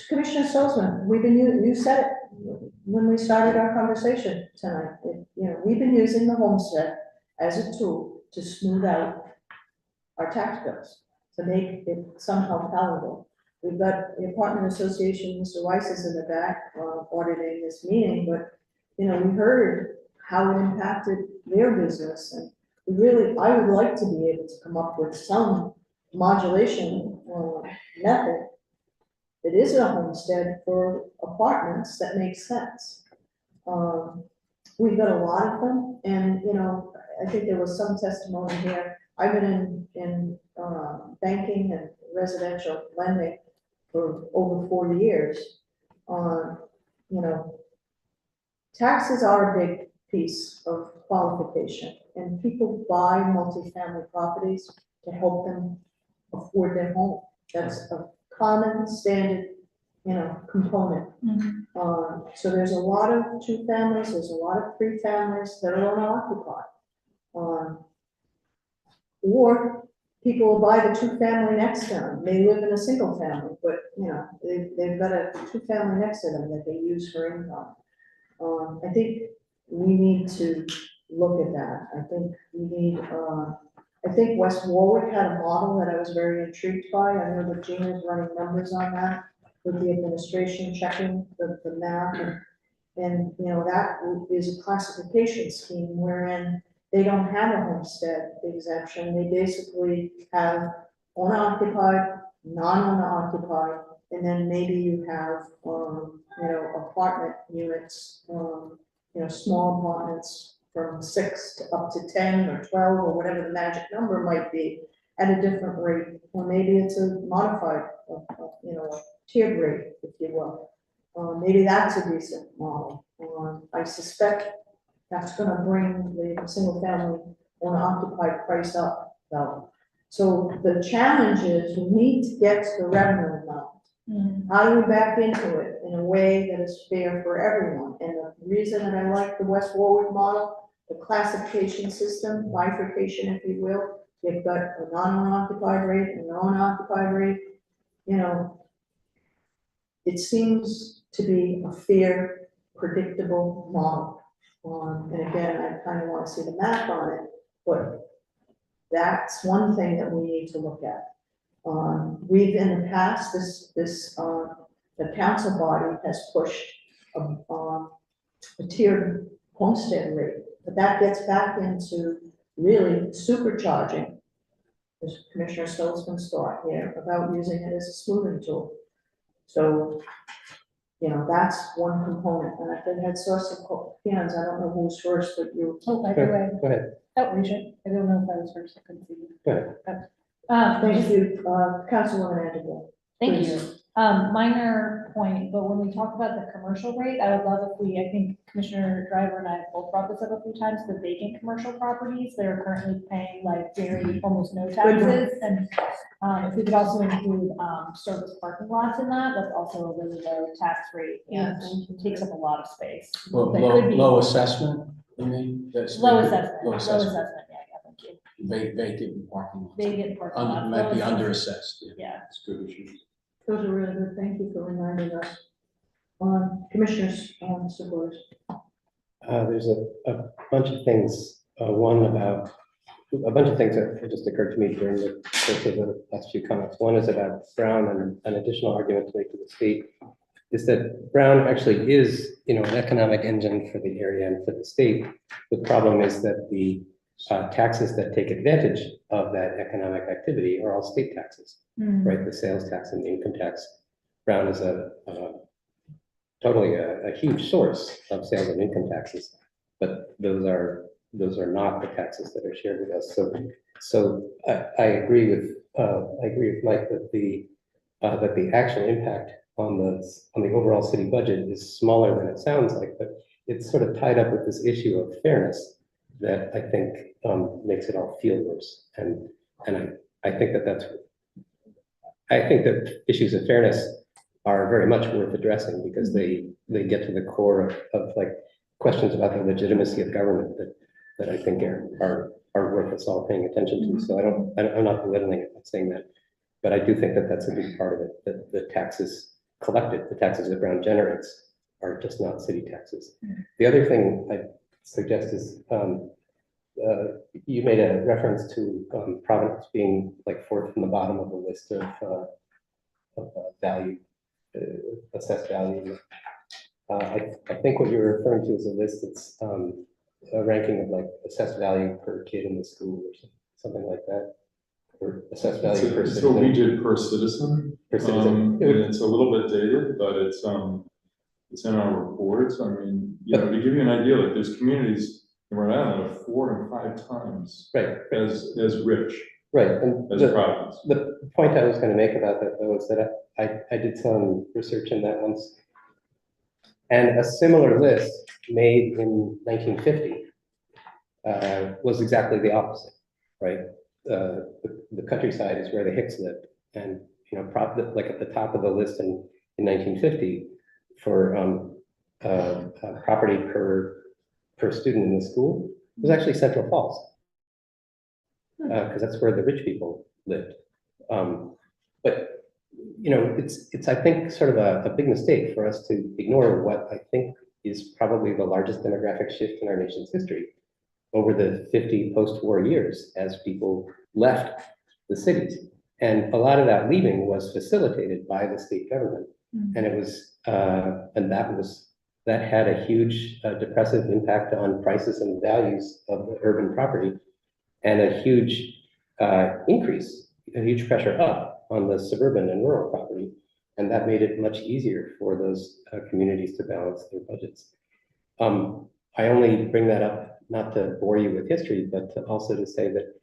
Commissioner Salzman, you said it when we started our conversation tonight. We've been using the homestead as a tool to smooth out our tax bills, to make it somehow palatable. We've got the apartment association, Mr. Weiss is in the back, auditing this meeting, but, we heard how it impacted their business, and I would like to be able to come up with some modulation method. It is a homestead for apartments that makes sense. We've got a lot of them, and, I think there was some testimony here. I've been in banking and residential lending for over 40 years. Taxes are a big piece of qualification, and people buy multifamily properties to help them afford their home. That's a common standard, component. So there's a lot of two families, there's a lot of three families that are unoccupied. Or people will buy the two family next to them. They live in a single family, but they've got a two family next to them that they use for income. I think we need to look at that. I think West Warwick had a model that I was very intrigued by. I know that Gina's running numbers on that with the administration checking the math, and that is a classification scheme wherein they don't have a homestead exemption. They basically have owner-occupied, non-owner-occupied, and then maybe you have, apartment units, small apartments from 6 to up to 10 or 12 or whatever the magic number might be at a different rate. Or maybe it's a modified, tiered rate, if you will. Maybe that's a decent model. I suspect that's gonna bring the single family owner-occupied price up, though. So the challenge is we need to get to the revenue amount. How do we back into it in a way that is fair for everyone? And the reason that I like the West Warwick model, the classification system, bifurcation, if you will, you've got a non-occupied rate and an owner-occupied rate, you know, it seems to be a fair, predictable model. And again, I kind of want to see the math on it, but that's one thing that we need to look at. We've in the past, the council body has pushed a tiered homestead rate, but that gets back into really supercharging. As Commissioner Stolzman's thought here about using it as a smoothing tool. So, you know, that's one component, and I've had source of hands, I don't know who's first, but you. Oh, by the way, Go ahead, outreach, I don't know if I was first, I couldn't see you. go ahead. Thank you, Councilwoman Anderson. Thank you. Minor point, but when we talk about the commercial rate, I would love if I think Commissioner Driver and I have both brought this up a few times, the vacant commercial properties that are currently paying like very, almost no taxes. And if we could also include, service parking lots in that, that's also a really low tax rate and takes up a lot of space. Low, That could be- low assessment, you mean? That's Low vacant- assessment, Low yeah, assessment, thank you. vacant parking lots. Vacant parking Under, lots. might be low under assessment. assessed, yeah. Yeah. It's a good issue. Those are really good, thank you for reminding us. Commissioners, Mr. Boris. There's a bunch of things, a bunch of things that just occurred to me during the course of the last few comments. One is about Brown, and an additional argument to make to the state is that Brown actually is, you know, an economic engine for the area and for the state. The problem is that the taxes that take advantage of that economic activity are all state taxes, right? The sales tax and the income tax. Brown is totally a huge source of sales and income taxes, but those are not the taxes that are shared with us. So I agree with Mike that the actual impact on the overall city budget is smaller than it sounds like, but it's sort of tied up with this issue of fairness that I think makes it all feel worse. And I think that issues of fairness are very much worth addressing because they get to the core of like questions about the legitimacy of government that I think are worth us all paying attention to. So I'm not belittling it, I'm not saying that, but I do think that that's a big part of it, that the taxes collected, the taxes that Brown generates are just not city taxes. The other thing I suggest is you made a reference to Providence being like fourth from the bottom of the list of value, assessed value. I think what you're referring to is a list that's a ranking of like assessed value per kid in the school or something like that, or assessed value per It's what we citizen. did per citizen. Per citizen. And it's a little bit dated, but it's in our reports. I mean, you know, to give you an idea, like there's communities in Rhode Island that are 4 and 5 times Right. as rich Right, and as Providence. the point I was going to make about that though is that I did some research in that once, and a similar list made in 1950 was exactly the opposite, right? The countryside is where the Hicks lived, and you know, like at the top of the list in 1950 for property per student in the school was actually Central Falls, because that's where the rich people lived. But you know, it's I think sort of a big mistake for us to ignore what I think is probably the largest demographic shift in our nation's history over the 50 post-war years as people left the cities. And a lot of that leaving was facilitated by the state government. And it was, that had a huge depressive impact on prices and values of the urban property, and a huge increase, a huge pressure up on the suburban and rural property. And that made it much easier for those communities to balance their budgets. I only bring that up not to bore you with history, but also to say that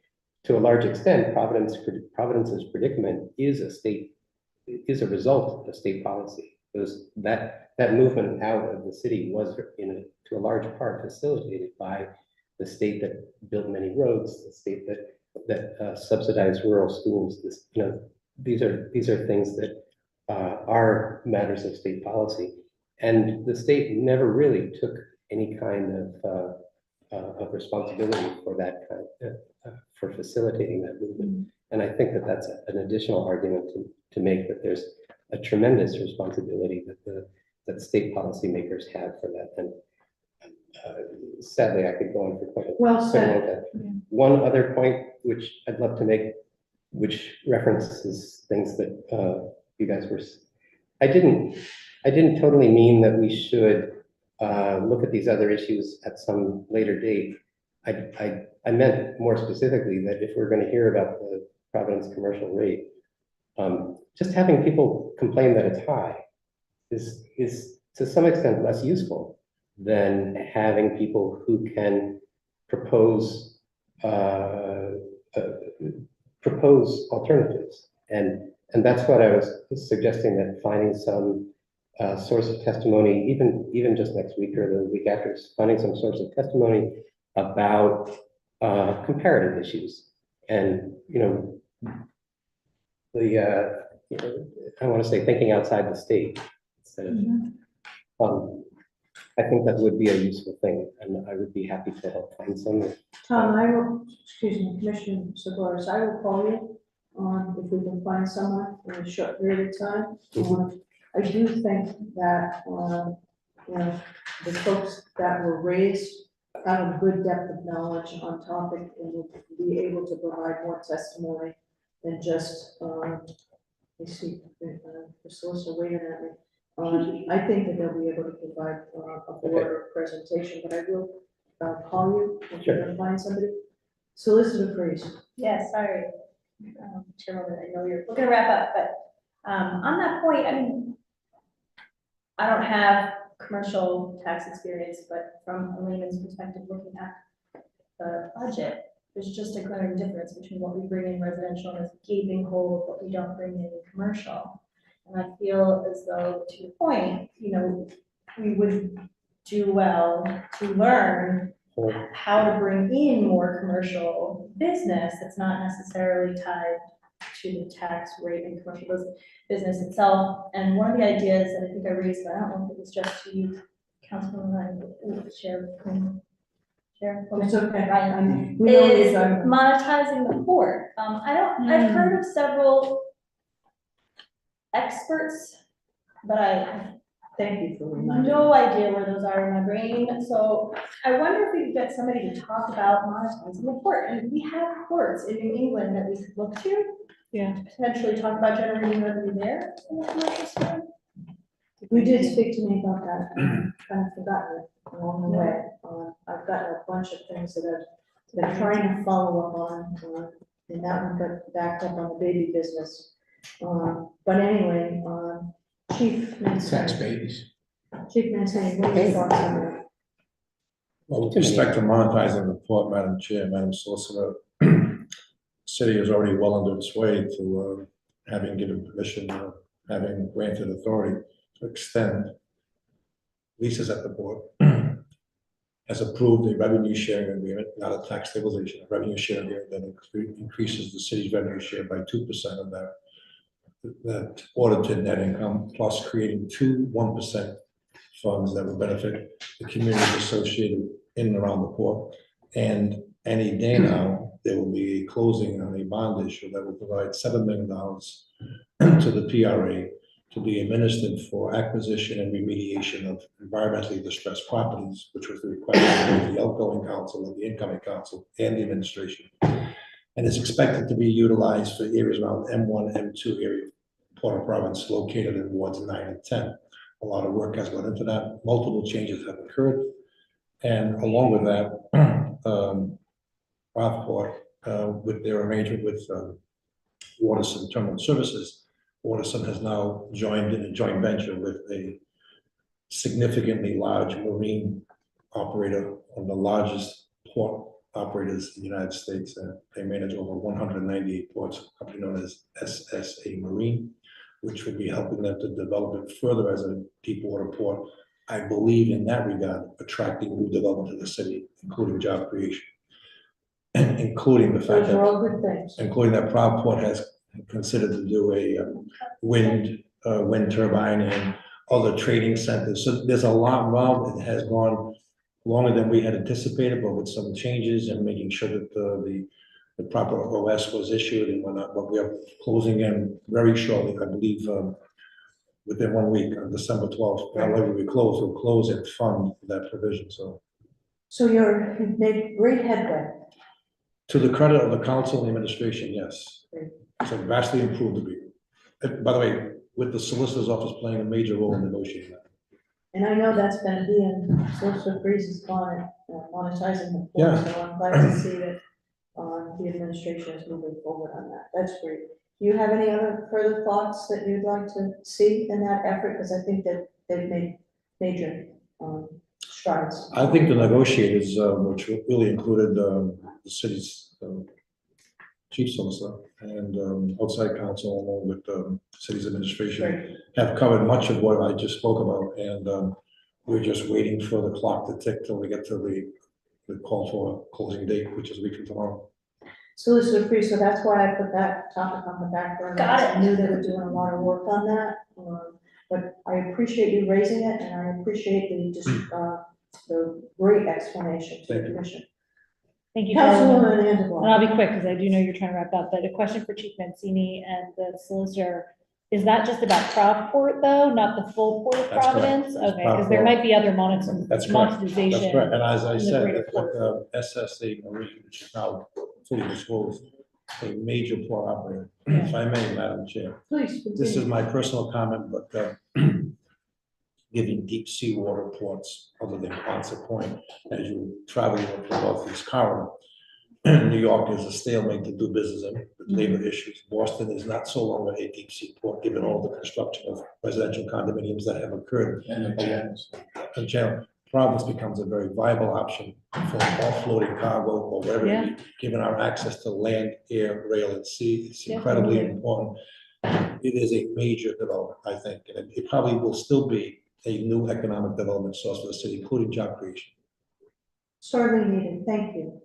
to a large extent, Providence's predicament is a result of state policy. That movement out of the city was to a large part facilitated by the state that built many roads, the state that subsidized rural schools. These are things that are matters of state policy. And the state never really took any kind of responsibility for that kind, for facilitating that movement. And I think that that's an additional argument to make, that there's a tremendous responsibility that state policymakers have for that. And sadly, I could go on for quite a Well quite a said. long time. One other point which I'd love to make, which references things that you guys were, I didn't totally mean that we should look at these other issues at some later date. I meant more specifically that if we're going to hear about the Providence commercial rate, just having people complain that it's high is to some extent less useful than having people who can propose alternatives. And that's what I was suggesting, that finding some source of testimony, even just next week or the week after, finding some source of testimony about comparative issues. And, I want to say thinking outside the state instead of, I think that would be a useful thing, and I would be happy to help find some. Tom, Commissioner Segura, I will call you if we can find someone in a short period of time. I do think that, the folks that were raised have a good depth of knowledge on topic and will be able to provide more testimony than just, let's see, Priscilla waving at me. I think that they'll be able to provide a broader presentation, but I will call you if you're gonna find somebody. Solicitor Priest. Yes, sorry, Chairwoman, I know you're looking to wrap up, but on that point, I mean, I don't have commercial tax experience, but from a layman's perspective, looking at the budget, there's just a glaring difference between what we bring in residential and this gaping hole of what we don't bring in commercial. And I feel as though, to your point, we would do well to learn how to bring in more commercial business that's not necessarily tied to the tax rate and commercial business itself. And one of the ideas that I think I raised, but I don't know if it was just to you, Councilman Ryan, Chair. It's okay. Ryan, We know is you're talking. monetizing the port. I've heard of several experts, but I Thank you for reminding me. no idea where those are in my brain. So I wonder if we could get somebody to talk about monetizing the port. And we have ports in New England that we could look to. Yeah. Potentially talk about generating revenue there in the commercial sphere. We did speak to me about that, and kind of forgotten it along the way. I've got a bunch of things that I've been trying to follow up on, and that one got backed up on the baby business. But anyway, Chief Tax Mansell, babies. Chief Mansell, what are your thoughts on that? Well, with respect to monetizing the port, Madam Chair, Madam Solicitor, city is already well under its way to having given permission, having granted authority to extend leases at the port, has approved a revenue sharing agreement, not a tax stabilization, a revenue sharing agreement that increases the city's revenue share by 2% of that audited net income, plus creating two 1% funds that will benefit the communities associated in and around the port. And any day now, there will be a closing on a bond issue that will provide $7 million to the PRA to be administered for acquisition and remediation of environmentally distressed properties, which was the request of the outgoing council and the incoming council and the administration. And is expected to be utilized for areas around M1, M2 area, Port of Providence, located in wards 9 and 10. A lot of work has gone into that. Multiple changes have occurred. And along with that, Rockport, with their arrangement with Waterson Terminal Services, Waterson has now joined in a joint venture with a significantly large marine operator, one of the largest port operators in the United States. They manage over 198 ports, a company known as SSA Marine, which will be helping them to develop it further as a deep water port. I believe in that regard, attracting new development to the city, including job creation. And including the fact Those are that, all good things. including that Proudport has considered to do a wind wind turbine and other trading centers. So there's a lot involved. It has gone longer than we had anticipated, but with some changes and making sure that the proper OS was issued and whatnot, but we are closing in very shortly, I believe, within 1 week, on December 12th. However, we'll close and fund that provision, so. So you've made great headway. To the credit of the council and the administration, yes. So vastly improved the agreement. By the way, with the solicitor's office playing a major role in negotiating that. And I know that's been being Solicitor Freeze's client, monetizing the Yeah. form, so I'm glad to see that the administration is moving forward on that. That's great. Do you have any other further thoughts that you'd like to see in that effort? Because I think that they've made major strides. I think the negotiators, which really included the city's chief solicitor and outside counsel, along with the city's administration, have covered much of what I just spoke about. And we're just waiting for the clock to tick till we get to the call for closing date, which is a week from tomorrow. Solicitor Freeze, so that's why I put that topic on the back burner. Got it. I knew they were doing a lot of work on that, but I appreciate you raising it, and I appreciate the great explanation to the Thank you. commission. Thank you. Councilwoman. Councilwoman And Anderson. I'll be quick because I do know you're trying to wrap up, but a question for Chief Mancini and the solicitor. Is that just about Provport though, not the full Port of That's correct. Providence? Okay, because there Provport. might be other That's correct. monetization. That's correct. And as I in the said, greater with SSA Marine, which is now fully disclosed, a major port operator. Yeah. If I may, Madam Chair. Please, This is continue. my personal comment, but giving deep sea water ports other than Quonset Point as you travel up the northeast corridor. New York is a stalemate to do business in with labor issues. Boston is not so longer a deep sea port, given all the construction of residential condominiums that have occurred. And the channels. In general, Providence becomes a very viable option for offloading cargo or whatever, it may be, given our access to land, air, rail, and sea. It's incredibly important. It is a major development, I think, and it probably will still be a new economic development source for the city, including job creation. Sorely needed, thank you.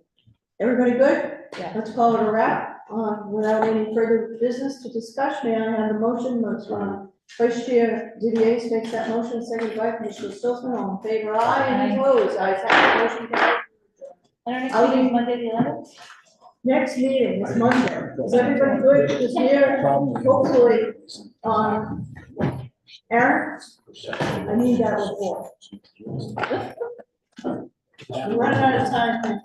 Everybody good? Yeah. Let's call it a wrap. Without any further business to discuss, may I have a motion? Vice Chair Didier makes that motion, second by Commissioner Stolzmann, all in favor, aye, and opposed, ayes have it, motion carried. And our next meeting is Monday, the 11th? Next meeting is Monday. Is everybody good this year? Hopefully, Aaron, I need that report. I'm running out of time.